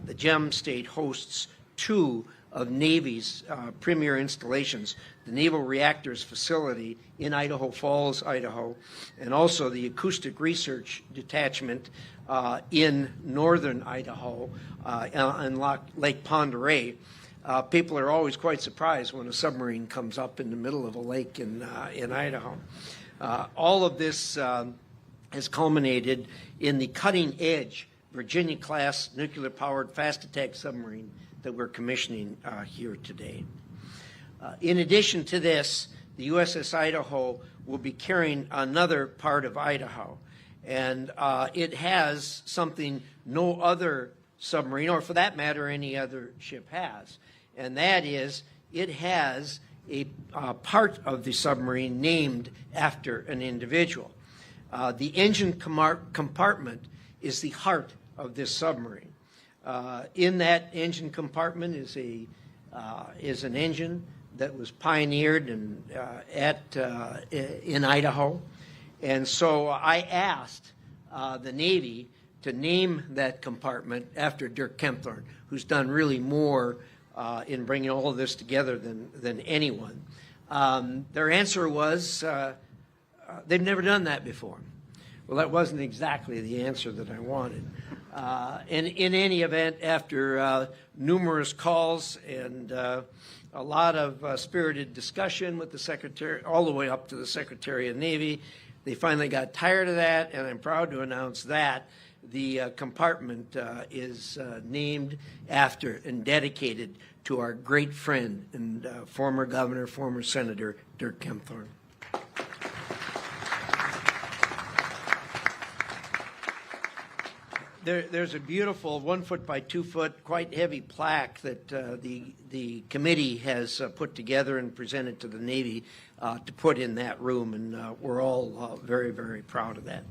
Speaker 10: the GEM state hosts 2 of Navy's premier installations, the Naval Reactors Facility in Idaho Falls, Idaho, and also the Acoustic Research Detachment in northern Idaho in Lake Pend Oreille. People are always quite surprised when a submarine comes up in the middle of a lake in Idaho. All of this has culminated in the cutting-edge Virginia-class nuclear-powered fast-attack submarine that we're commissioning here today. In addition to this, the USS Idaho will be carrying another part of Idaho, and it has something no other submarine, or for that matter, any other ship has, and that is it has a part of the submarine named after an individual. The engine compartment is the heart of this submarine. In that engine compartment is an engine that was pioneered in Idaho, and so I asked the Navy to name that compartment after Dirk Kempthorne, who's done really more in bringing all of this together than anyone. Their answer was they've never done that before. Well, that wasn't exactly the answer that I wanted. In any event, after numerous calls and a lot of spirited discussion with the Secretary, all the way up to the Secretary of the Navy, they finally got tired of that, and I'm proud to announce that the compartment is named after and dedicated to our great friend and former governor, former Senator Dirk Kempthorne. there's a beautiful 1 foot by 2 foot, quite heavy plaque that the committee has put together and presented to the Navy to put in that room, and we're all very, very proud of that.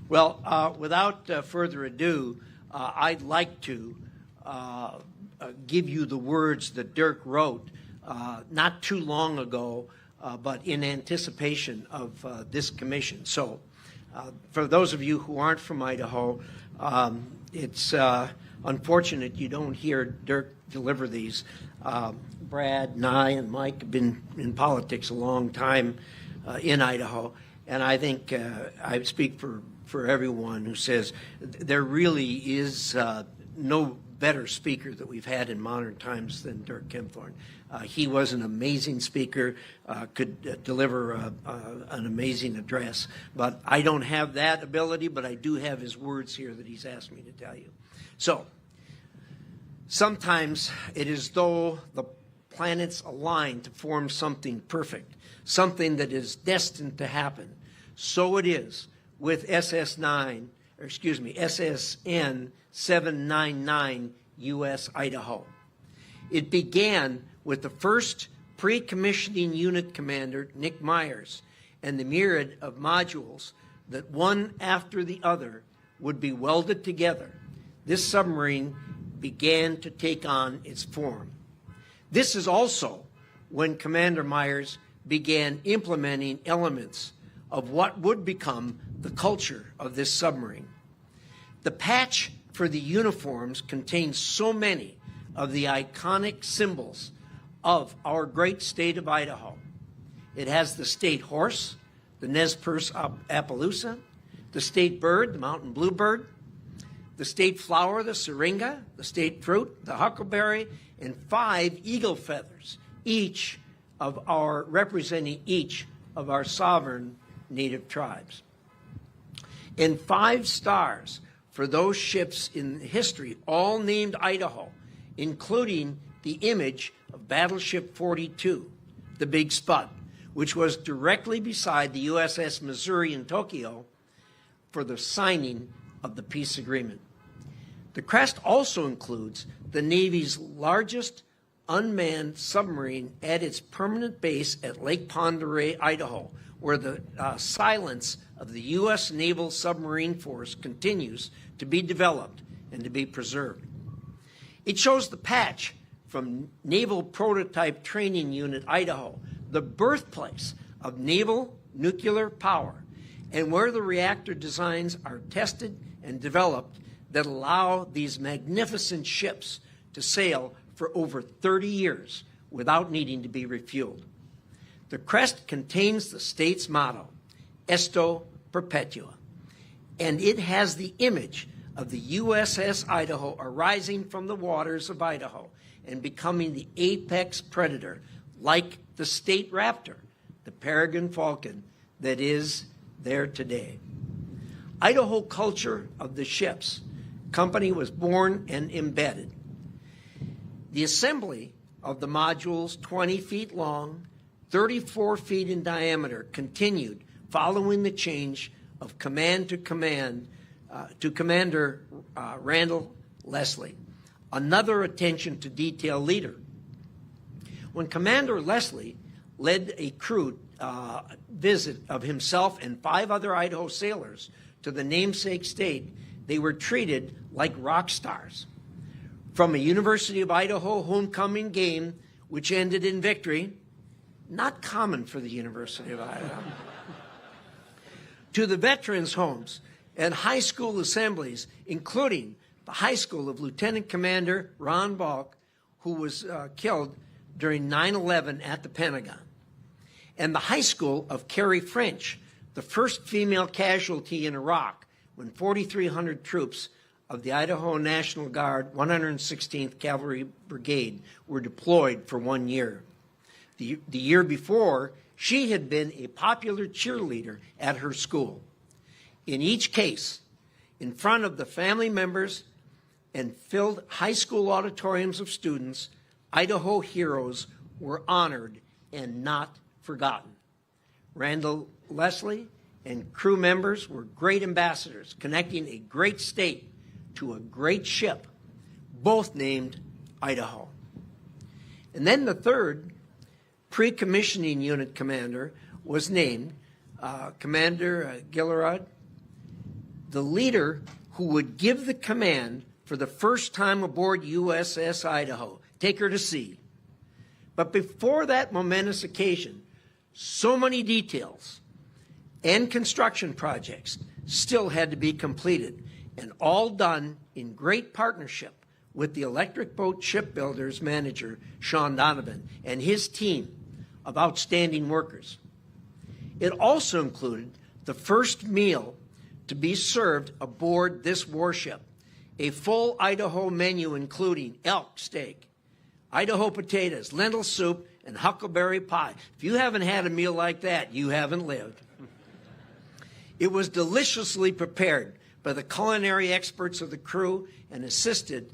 Speaker 10: Well, without further ado, I'd like to give you the words that Dirk wrote not too long ago, but in anticipation of this commission. So, for those of you who aren't from Idaho, it's unfortunate you don't hear Dirk deliver these. Brad and I and Mike have been in politics a long time in Idaho, and I think I speak for everyone who says there really is no better speaker that we've had in modern times than Dirk Kempthorne. He was an amazing speaker, could deliver an amazing address, but I don't have that ability, but I do have his words here that he's asked me to tell you. So, sometimes it is though the planets align to form something perfect, something that is destined to happen. So it is with SSN 799 U.S. Idaho. It began with the first pre-commissioning unit commander, Nick Myers, and the myriad of modules that one after the other would be welded together. This submarine began to take on its form. This is also when Commander Myers began implementing elements of what would become the culture of this submarine. The patch for the uniforms contains so many of the iconic symbols of our great state of Idaho. It has the state horse, the Nez Perce Appaloosa, the state bird, the mountain bluebird, the state flower, the syringa, the state fruit, the huckleberry, and 5 eagle feathers, representing each of our sovereign native tribes. And 5 stars for those ships in history, all named Idaho, including the image of Battleship 42, the Big Spud, which was directly beside the USS Missouri in Tokyo for the signing of the peace agreement. The crest also includes the Navy's largest unmanned submarine at its permanent base at Lake Pend Oreille, Idaho, where the silence of the U.S. Naval Submarine Force continues to be developed and to be preserved. It shows the patch from Naval Prototype Training Unit, Idaho, the birthplace of naval nuclear power, and where the reactor designs are tested and developed that allow these magnificent ships to sail for over 30 years without needing to be refueled. The crest contains the state's motto, Esto Perpetua, and it has the image of the USS Idaho arising from the waters of Idaho and becoming the apex predator, like the state raptor, the peregrine falcon, that is there today. Idaho culture of the ships company was born and embedded. The assembly of the modules, 20 feet long, 34 feet in diameter, continued following the change of command to Commander Randall Leslie, another attention to detail leader. When Commander Leslie led a crew visit of himself and 5 other Idaho sailors to the namesake state, they were treated like rock stars. From a University of Idaho homecoming game, which ended in victory, not common for the University of Idaho, to the veterans' homes and high school assemblies, including the high school of Lieutenant Commander Ron Balk, who was killed during 9/11 at the Pentagon, and the high school of Carrie French, the first female casualty in Iraq when 4,300 troops of the Idaho National Guard 116th Cavalry Brigade were deployed for 1 year. The year before, she had been a popular cheerleader at her school. In each case, in front of the family members and filled high school auditoriums of students, Idaho heroes were honored and not forgotten. Randall Leslie and crew members were great ambassadors, connecting a great state to a great ship, both named Idaho. And then the third pre-commissioning unit commander was named Commander Gillerod, the leader who would give the command for the first time aboard USS Idaho, take her to sea. But before that momentous occasion, so many details and construction projects still had to be completed, and all done in great partnership with the Electric Boat Shipbuilders manager, Sean Donovan, and his team of outstanding workers. It also included the first meal to be served aboard this warship, a full Idaho menu including elk steak, Idaho potatoes, lentil soup, and huckleberry pie. If you haven't had a meal like that, you haven't lived. It was deliciously prepared by the culinary experts of the crew and assisted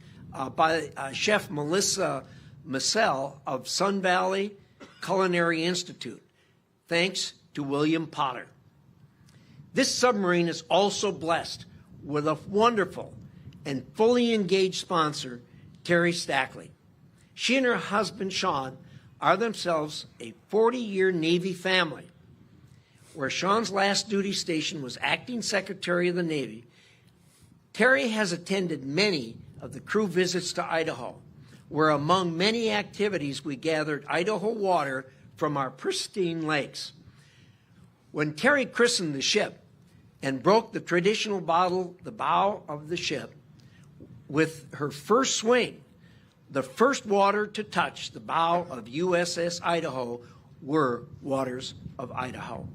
Speaker 10: by Chef Melissa Massell of Sun Valley Culinary Institute, thanks to William Potter. This submarine is also blessed with a wonderful and fully engaged sponsor, Terry Stackley. She and her husband, Sean, are themselves a 40-year Navy family. Where Sean's last duty station was acting Secretary of the Navy, Terry has attended many of the crew visits to Idaho, where among many activities we gathered Idaho water from our pristine lakes. When Terry christened the ship and broke the traditional bottle, the bow of the ship, with her first swing, the first water to touch the bow of USS Idaho were waters of Idaho.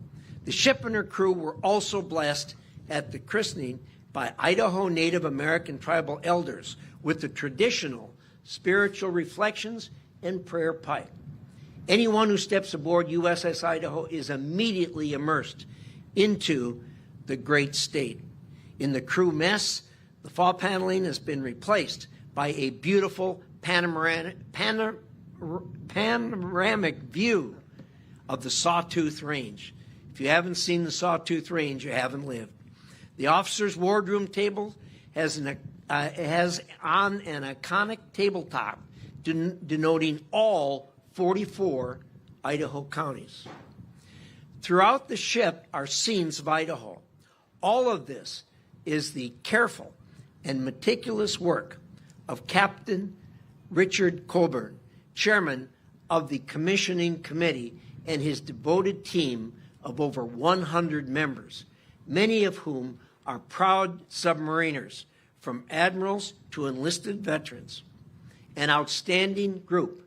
Speaker 10: The ship and her crew were also blessed at the christening by Idaho Native American tribal elders with the traditional spiritual reflections and prayer pipe. Anyone who steps aboard USS Idaho is immediately immersed into the great state. In the crew mess, the fall paneling has been replaced by a beautiful panoramic view of the Sawtooth Range. If you haven't seen the Sawtooth Range, you haven't lived. The officer's wardroom table has on an iconic tabletop denoting all 44 Idaho counties. Throughout the ship are scenes of Idaho. All of this is the careful and meticulous work of Captain Richard Colburn, chairman of the commissioning committee, and his devoted team of over 100 members, many of whom are proud submariners, from admirals to enlisted veterans, an outstanding group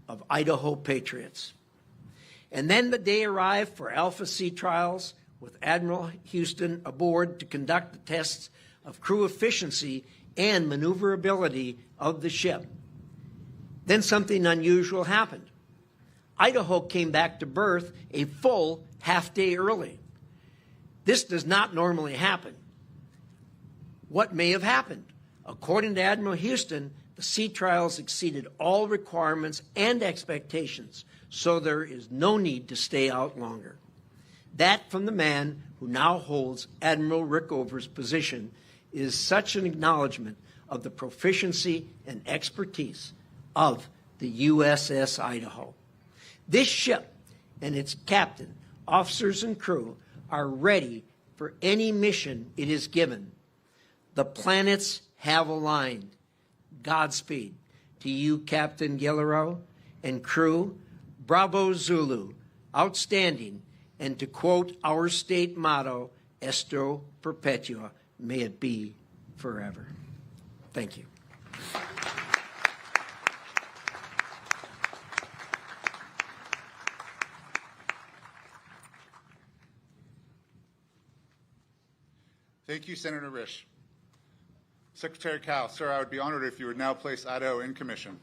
Speaker 10: of Idaho patriots. And then the day arrived for Alpha Sea trials, with Admiral Houston aboard to conduct the tests of crew efficiency and maneuverability of the ship. Then something unusual happened. Idaho came back to berth a full half-day early. This does not normally happen. What may have happened? According to Admiral Houston, the sea trials exceeded all requirements and expectations, so there is no need to stay out longer. That, from the man who now holds Admiral Rickover's position, is such an acknowledgement of the proficiency and expertise of the USS Idaho. This ship and its captain, officers, and crew are ready for any mission it is given. The planets have aligned. Godspeed to you, Captain Guillermo, and crew. Bravo Zulu, outstanding. And to quote our state motto, Estro Perpetua, may it be forever. Thank you.
Speaker 11: Thank you, Senator Risch. Secretary Cao, sir, I would be honored if you would now place Idaho in commission.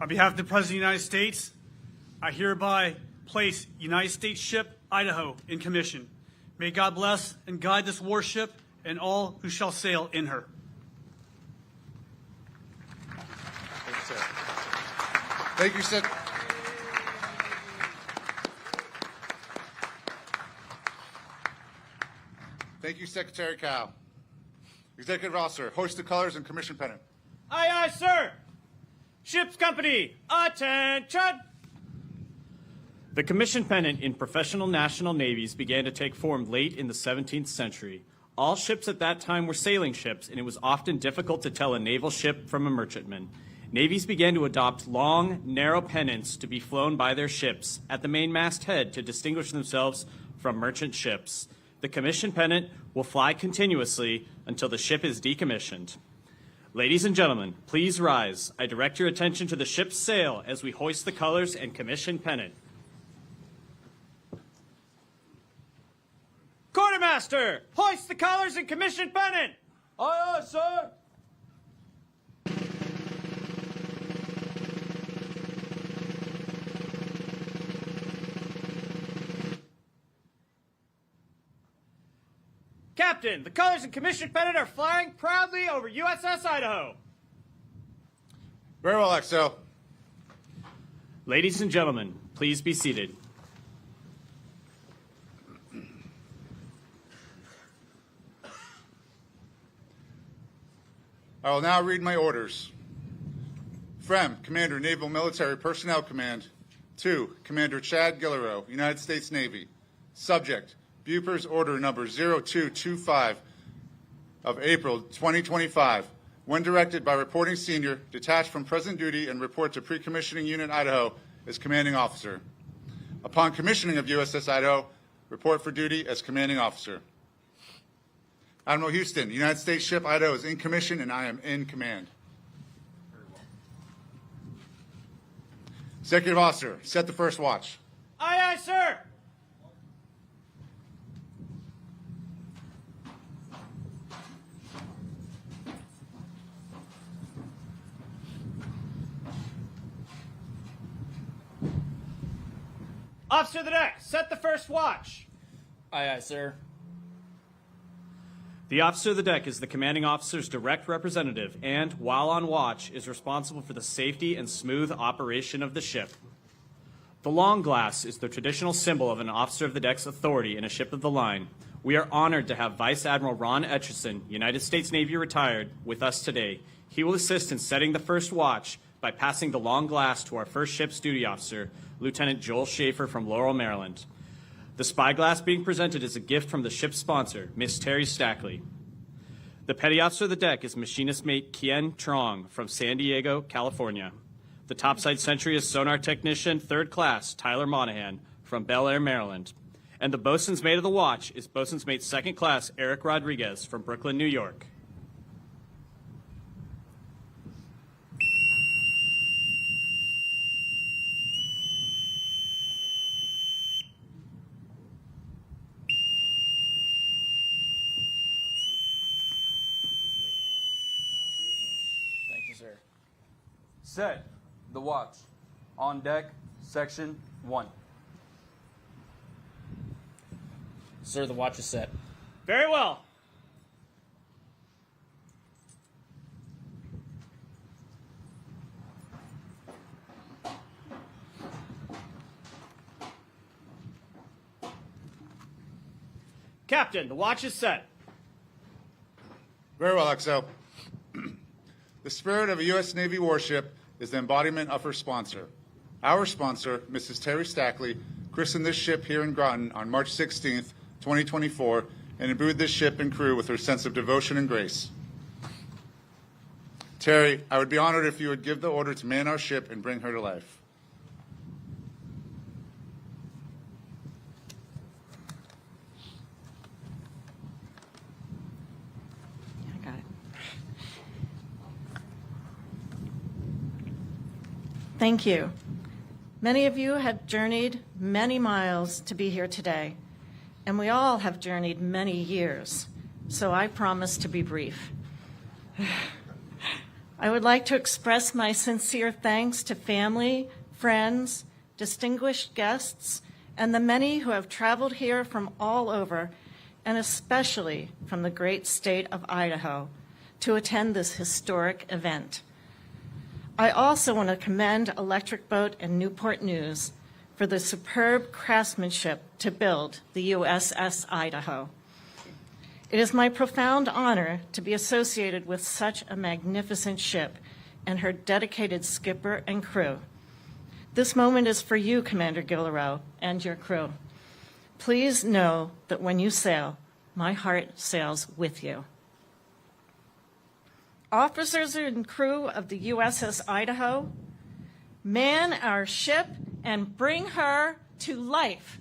Speaker 9: On behalf of the President of the United States, I hereby place United States ship Idaho in commission. May God bless and guide this warship and all who shall sail in her.
Speaker 11: Thank you, sir. Thank you, sir. Thank you, Secretary Cao. Executive Officer, hoist the colors and commission pennant.
Speaker 1: Aye, aye, sir. Ship's company, attention! The commission pennant in professional national navies began to take form late in the 17th century. All ships at that time were sailing ships, and it was often difficult to tell a naval ship from a merchantman. Navies began to adopt long, narrow pennants to be flown by their ships at the main masthead to distinguish themselves from merchant ships. The commission pennant will fly continuously until the ship is decommissioned. Ladies and gentlemen, please rise. I direct your attention to the ship's sail as we hoist the colors and commission pennant. Quartermaster, hoist the colors and commission pennant! Aye, aye, sir! Captain, the colors and commission pennant are flying proudly over USS Idaho.
Speaker 11: Very well, XO.
Speaker 1: Ladies and gentlemen, please be seated.
Speaker 11: I will now read my orders. FREM, Commander, Naval Military Personnel Command. 2, Commander Chad Guillereau, United States Navy. Subject, Bupper's Order Number 0225 of April 2025. When directed by Reporting Senior, detached from present duty and report to Pre-Commissioning Unit Idaho as Commanding Officer. Upon commissioning of USS Idaho, report for duty as Commanding Officer. Admiral Houston, United States ship Idaho is in commission and I am in command. Executive Officer, set the first watch.
Speaker 1: Aye, aye, sir! Officer of the deck, set the first watch.
Speaker 12: Aye, aye, sir.
Speaker 1: The officer of the deck is the commanding officer's direct representative and, while on watch, is responsible for the safety and smooth operation of the ship. The long glass is the traditional symbol of an officer of the deck's authority in a ship of the line. We are honored to have Vice Admiral Ron Etchison, United States Navy retired, with us today. He will assist in setting the first watch by passing the long glass to our first ship's duty officer, Lieutenant Joel Schaefer from Laurel, Maryland. The spyglass being presented is a gift from the ship's sponsor, Miss Terry Stackley. The petty officer of the deck is machinist mate Kien Trong from San Diego, California. The topside sentry is sonar technician 3rd class Tyler Monahan from Bel Air, Maryland. And the bosun's mate of the watch is bosun's mate 2nd class Eric Rodriguez from Brooklyn, New York.
Speaker 12: Set the watch. On deck, section 1. Sir, the watch is set.
Speaker 1: Very well. Captain, the watch is set.
Speaker 11: Very well, XO. The spirit of a U.S. Navy warship is the embodiment of her sponsor. Our sponsor, Mrs. Terry Stackley, christened this ship here in Groton on March 16th, 2024, and imbued this ship and crew with her sense of devotion and grace. Terry, I would be honored if you would give the order to man our ship and bring her to life.
Speaker 13: Thank you. Many of you have journeyed many miles to be here today, and we all have journeyed many years, so I promise to be brief. I would like to express my sincere thanks to family, friends, distinguished guests, and the many who have traveled here from all over, and especially from the great state of Idaho, to attend this historic event. I also want to commend Electric Boat and Newport News for the superb craftsmanship to build the USS Idaho. It is my profound honor to be associated with such a magnificent ship and her dedicated skipper and crew. This moment is for you, Commander Guillereau, and your crew. Please know that when you sail, my heart sails with you. Officers and crew of the USS Idaho, man our ship and bring her to life.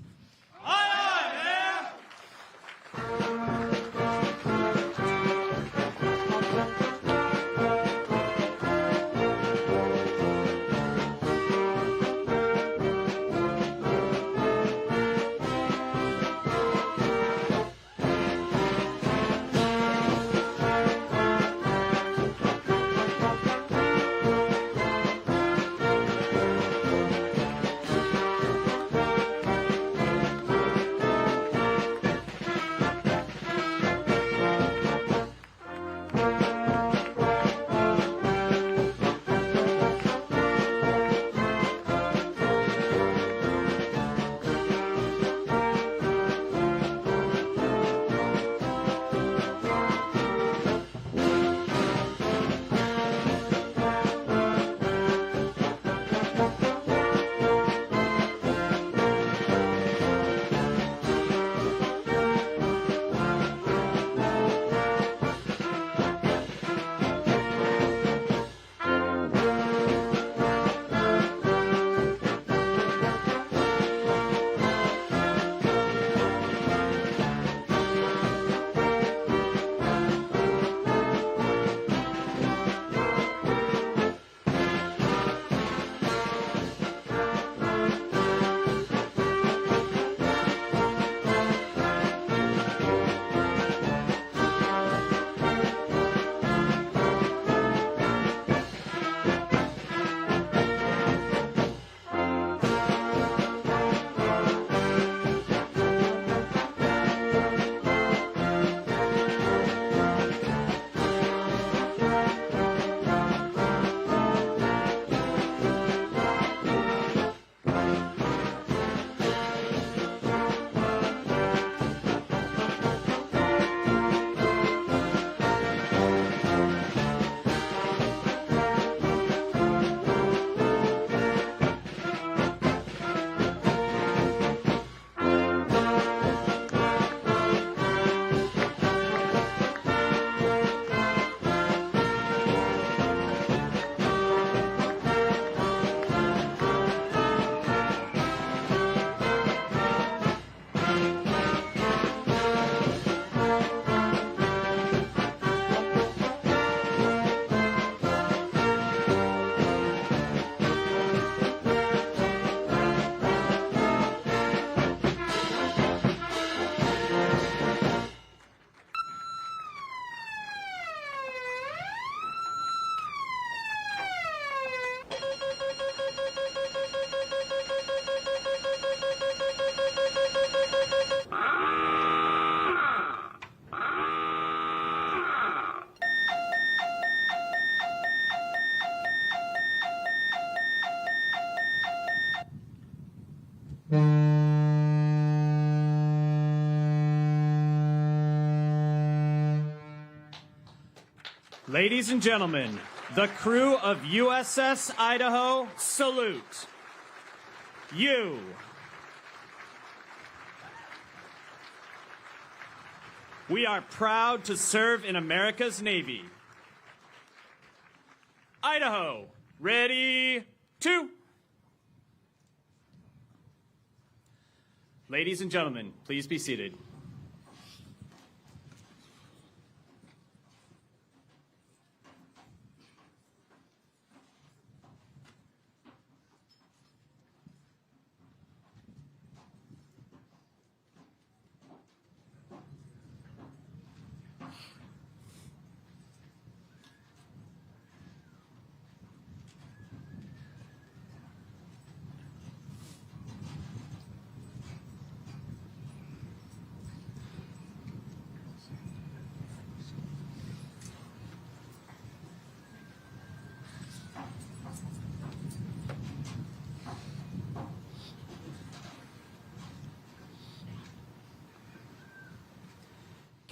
Speaker 1: Ladies and gentlemen, the crew of USS Idaho salute you. We are proud to serve in America's Navy. Idaho, ready, to. Ladies and gentlemen, please be seated.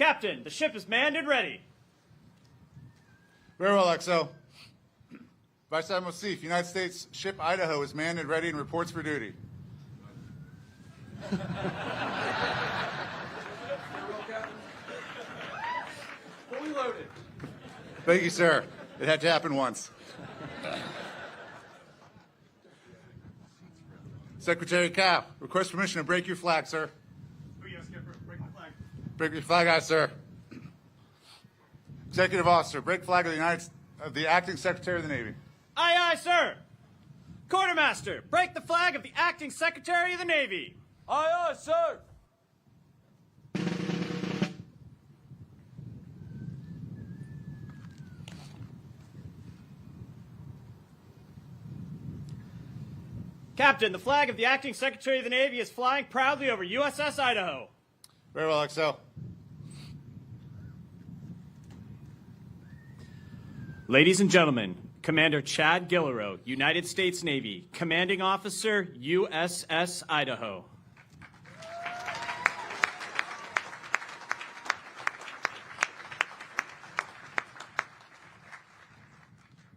Speaker 1: Captain, the ship is manned and ready.
Speaker 11: Very well, XO. Vice Admiral Seif, United States ship Idaho is manned and ready and reports for duty.
Speaker 1: Fully loaded.
Speaker 11: Thank you, sir. It had to happen once. Secretary Cao, request permission to break your flag, sir.
Speaker 4: Oh, yes, Skipper. Break the flag.
Speaker 11: Break your flag, aye, sir. Executive Officer, break flag of the Acting Secretary of the Navy.
Speaker 1: Aye, aye, sir. Quartermaster, break the flag of the Acting Secretary of the Navy.
Speaker 12: Aye, aye, sir.
Speaker 1: Captain, the flag of the Acting Secretary of the Navy is flying proudly over USS Idaho.
Speaker 11: Very well, XO.
Speaker 1: Ladies and gentlemen, Commander Chad Gillerow, United States Navy, Commanding Officer, USS Idaho.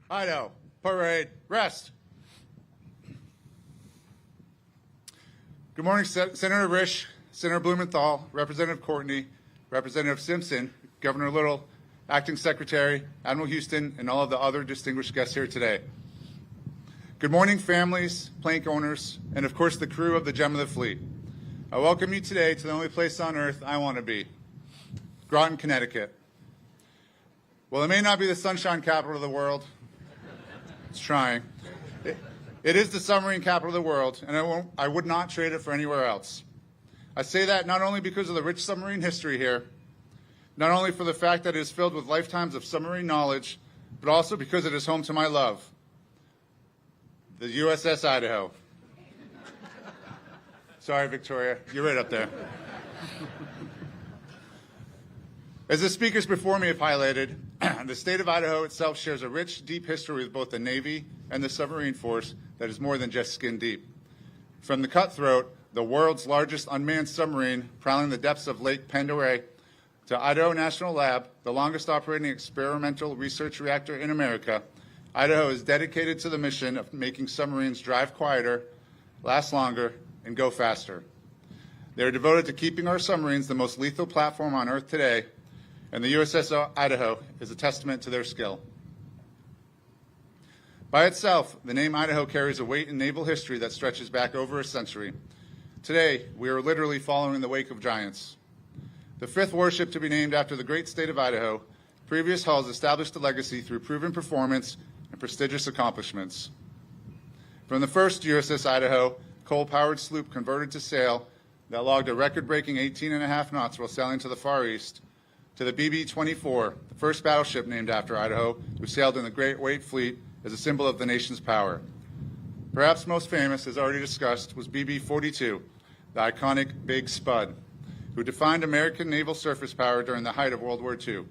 Speaker 11: Idaho, parade, rest. Good morning, Senator Risch, Senator Blumenthal, Representative Courtney, Representative Simpson, Governor Little, Acting Secretary, Admiral Houston, and all of the other distinguished guests here today. Good morning, families, plank owners, and of course the crew of the Gem of the Fleet. I welcome you today to the only place on earth I want to be, Groton, Connecticut. Well, it may not be the sunshine capital of the world. It's trying. It is the submarine capital of the world, and I would not trade it for anywhere else. I say that not only because of the rich submarine history here, not only for the fact that it is filled with lifetimes of submarine knowledge, but also because it is home to my love, the USS Idaho. Sorry, Victoria, you're right up there. As the speakers before me have highlighted, the state of Idaho itself shares a rich, deep history with both the Navy and the submarine force that is more than just skin deep. From the Cutthroat, the world's largest unmanned submarine prowling the depths of Lake Pandora, to Idaho National Lab, the longest operating experimental research reactor in America, Idaho is dedicated to the mission of making submarines drive quieter, last longer, and go faster. They are devoted to keeping our submarines the most lethal platform on Earth today, and the USS Idaho is a testament to their skill. By itself, the name Idaho carries a weight in naval history that stretches back over a century. Today, we are literally following in the wake of giants. The fifth warship to be named after the great state of Idaho, previous hulls established a legacy through proven performance and prestigious accomplishments. From the first USS Idaho, coal-powered sloop converted to sail that logged a record-breaking 18.5 knots while sailing to the Far East, to the BB-24, the first battleship named after Idaho, who sailed in the Great White Fleet as a symbol of the nation's power. Perhaps most famous, as already discussed, was BB-42, the iconic Big Spud, who defined American naval surface power during the height of World War II.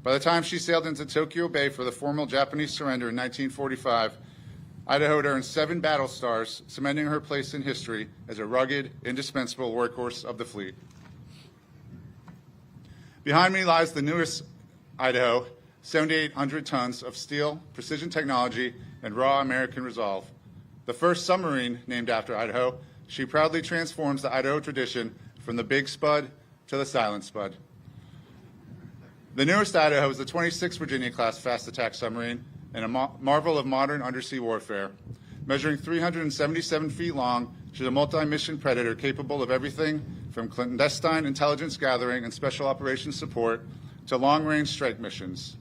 Speaker 11: By the time she sailed into Tokyo Bay for the formal Japanese surrender in 1945, Idaho had earned 7 battle stars, cementing her place in history as a rugged, indispensable workhorse of the fleet. Behind me lies the newest Idaho, 7,800 tons of steel, precision technology, and raw American resolve. The first submarine named after Idaho, she proudly transforms the Idaho tradition from the Big Spud to the Silent Spud. The newest Idaho is the 26th Virginia-class fast attack submarine and a marvel of modern undersea warfare. Measuring 377 feet long, she's a multi-mission predator capable of everything from clandestine intelligence gathering and special operations support to long-range strike missions.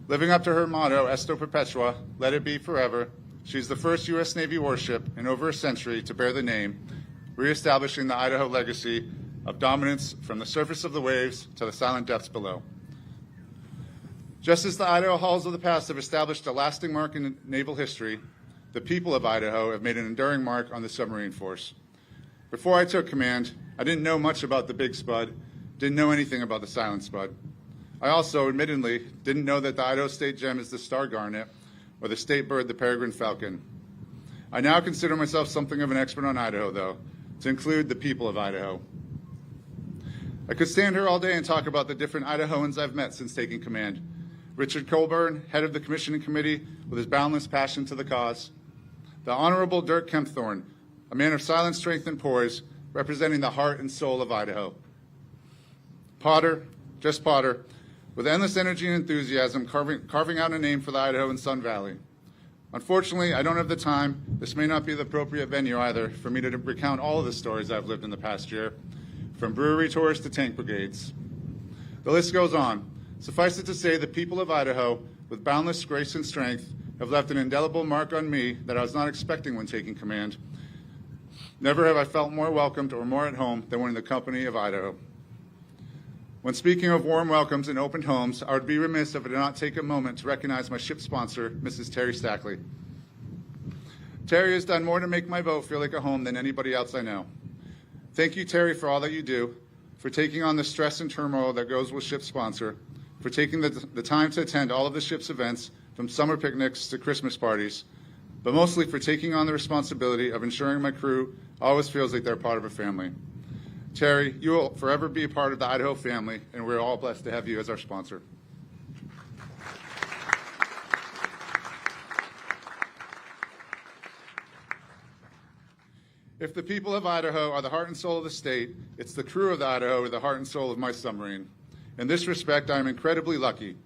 Speaker 11: Living up to her motto, Esto Perpetua, let it be forever, she's the first U.S. Navy warship in over a century to bear the name, reestablishing the Idaho legacy of dominance from the surface of the waves to the silent depths below. Just as the Idaho hulls of the past have established a lasting mark in naval history, the people of Idaho have made an enduring mark on the submarine force. Before I took command, I didn't know much about the Big Spud, didn't know anything about the Silent Spud. I also, admittedly, didn't know that the Idaho State Gem is the Star Garnet or the state bird, the peregrine falcon. I now consider myself something of an expert on Idaho, though, to include the people of Idaho. I could stand here all day and talk about the different Idahoans I've met since taking command. Richard Colburn, head of the commissioning committee, with his boundless passion to the cause. The Honorable Dirk Kempthorne, a man of silent strength and poise, representing the heart and soul of Idaho. Potter, just Potter, with endless energy and enthusiasm, carving out a name for the Idaho and Sun Valley. Unfortunately, I don't have the time. This may not be the appropriate venue either for me to recount all of the stories I've lived in the past year, from brewery tours to tank brigades. The list goes on. Suffice it to say, the people of Idaho, with boundless grace and strength, have left an indelible mark on me that I was not expecting when taking command. Never have I felt more welcomed or more at home than when in the company of Idaho. When speaking of warm welcomes and open homes, I would be remiss if I did not take a moment to recognize my ship sponsor, Mrs. Terry Stackley. Terry has done more to make my boat feel like a home than anybody else I know. Thank you, Terry, for all that you do, for taking on the stress and turmoil that goes with ship sponsor, for taking the time to attend all of the ship's events, from summer picnics to Christmas parties, but mostly for taking on the responsibility of ensuring my crew always feels like they're part of a family. Terry, you will forever be a part of the Idaho family, and we're all blessed to have you as our sponsor. If the people of Idaho are the heart and soul of the state, it's the crew of the Idaho who are the heart and soul of my submarine. In this respect, I am incredibly lucky.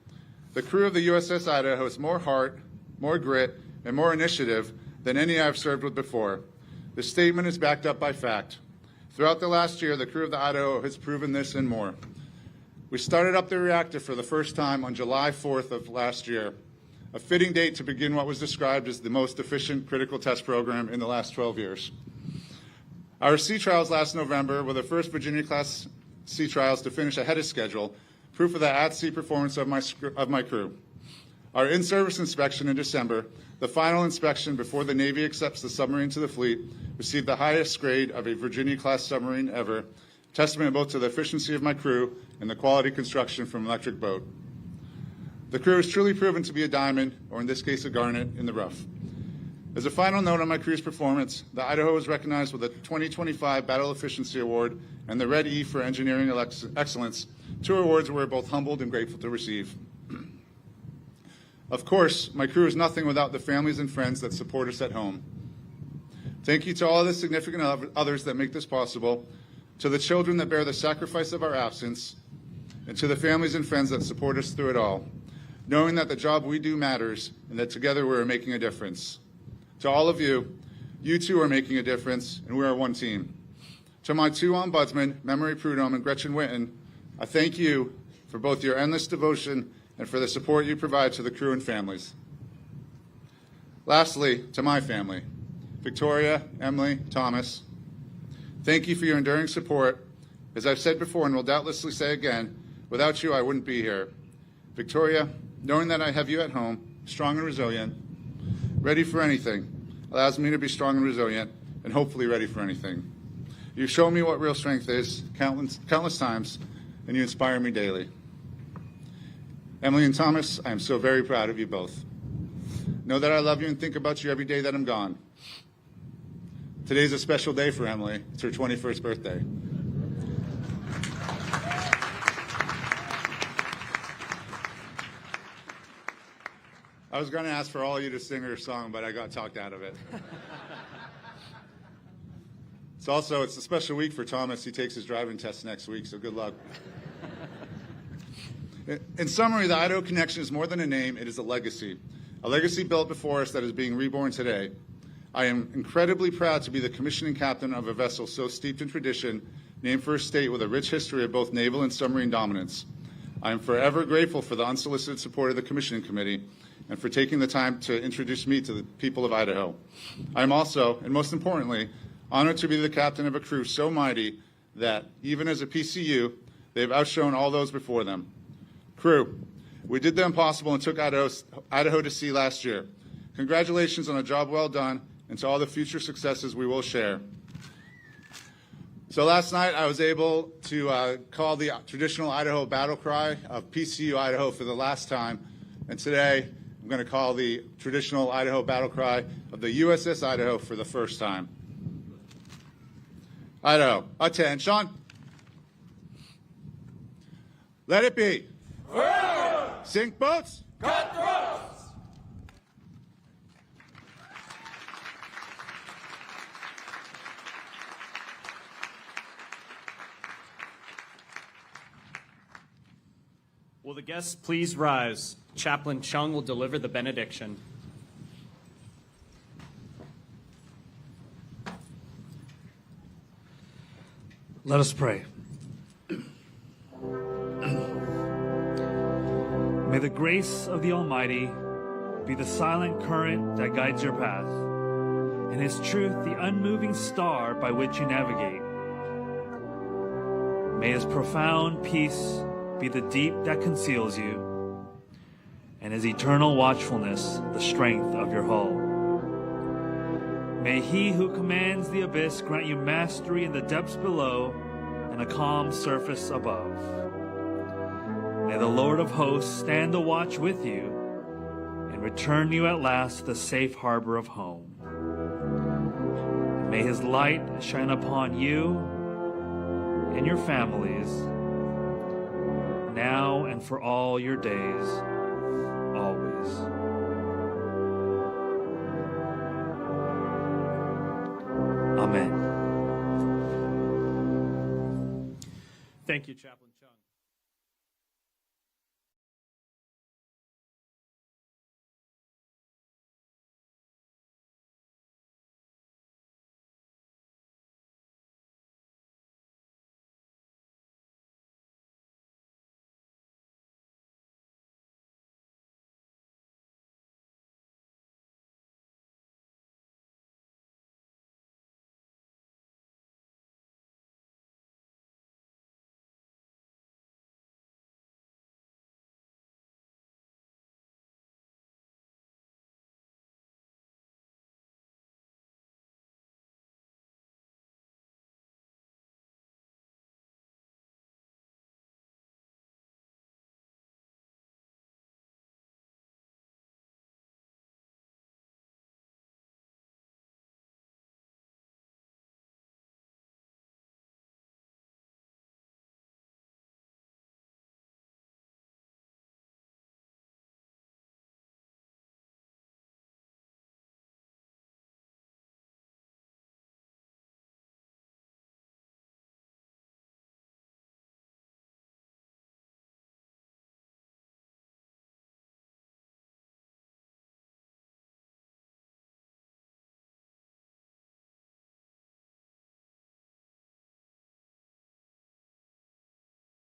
Speaker 11: The crew of the USS Idaho has more heart, more grit, and more initiative than any I've served with before. This statement is backed up by fact. Throughout the last year, the crew of the Idaho has proven this and more. We started up the reactor for the first time on July 4th of last year, a fitting date to begin what was described as the most efficient critical test program in the last 12 years. Our sea trials last November were the first Virginia-class sea trials to finish ahead of schedule, proof of the at-sea performance of my crew. Our in-service inspection in December, the final inspection before the Navy accepts the submarine to the fleet, received the highest grade of a Virginia-class submarine ever, testament both to the efficiency of my crew and the quality construction from Electric Boat. The crew has truly proven to be a diamond, or in this case a garnet, in the rough. As a final note on my crew's performance, the Idaho was recognized with a 2025 Battle Efficiency Award and the Red E for Engineering Excellence, two awards we're both humbled and grateful to receive. Of course, my crew is nothing without the families and friends that support us at home. Thank you to all the significant others that make this possible, to the children that bear the sacrifice of our absence, and to the families and friends that support us through it all, knowing that the job we do matters and that together we are making a difference. To all of you, you too are making a difference, and we are one team. To my two ombudsmen, Memory Prudhomme and Gretchen Witten, I thank you for both your endless devotion and for the support you provide to the crew and families. Lastly, to my family, Victoria, Emily, Thomas, thank you for your enduring support. As I've said before and will doubtlessly say again, without you I wouldn't be here. Victoria, knowing that I have you at home, strong and resilient, ready for anything, allows me to be strong and resilient and hopefully ready for anything. You've shown me what real strength is countless times, and you inspire me daily. Emily and Thomas, I am so very proud of you both. Know that I love you and think about you every day that I'm gone. Today's a special day for Emily. It's her 21st birthday. I was going to ask for all of you to sing her song, but I got talked out of it. It's a special week for Thomas. He takes his driving test next week, so good luck. In summary, the Idaho Connection is more than a name, it is a legacy built before us that is being reborn today. I am incredibly proud to be the commissioning captain of a vessel so steeped in tradition, named for a state with a rich history of both naval and submarine dominance. I am forever grateful for the unsolicited support of the commissioning committee and for taking the time to introduce me to the people of Idaho. I am also, and most importantly, honored to be the captain of a crew so mighty that, even as a PCU, they have outshone all those before them. Crew, we did the impossible and took Idaho to sea last year. Congratulations on a job well done and to all the future successes we will share. So last night I was able to call the traditional Idaho battle cry of PCU Idaho for the last time, and today I'm going to call the traditional Idaho battle cry of the USS Idaho for the first time. Idaho, attention. Let it be. Sink boats.
Speaker 1: Will the guests please rise? Chaplain Chung will deliver the benediction.
Speaker 3: Let us pray. May the grace of the Almighty be the silent current that guides your path, and His truth the unmoving star by which you navigate. May His profound peace be the deep that conceals you, and His eternal watchfulness the strength of your hull. May He who commands the abyss grant you mastery in the depths below and a calm surface above. May the Lord of hosts stand the watch with you and return you at last to the safe harbor of home. May His light shine upon you and your families, now and for all your days, always. Amen.
Speaker 1: Thank you, Chaplain.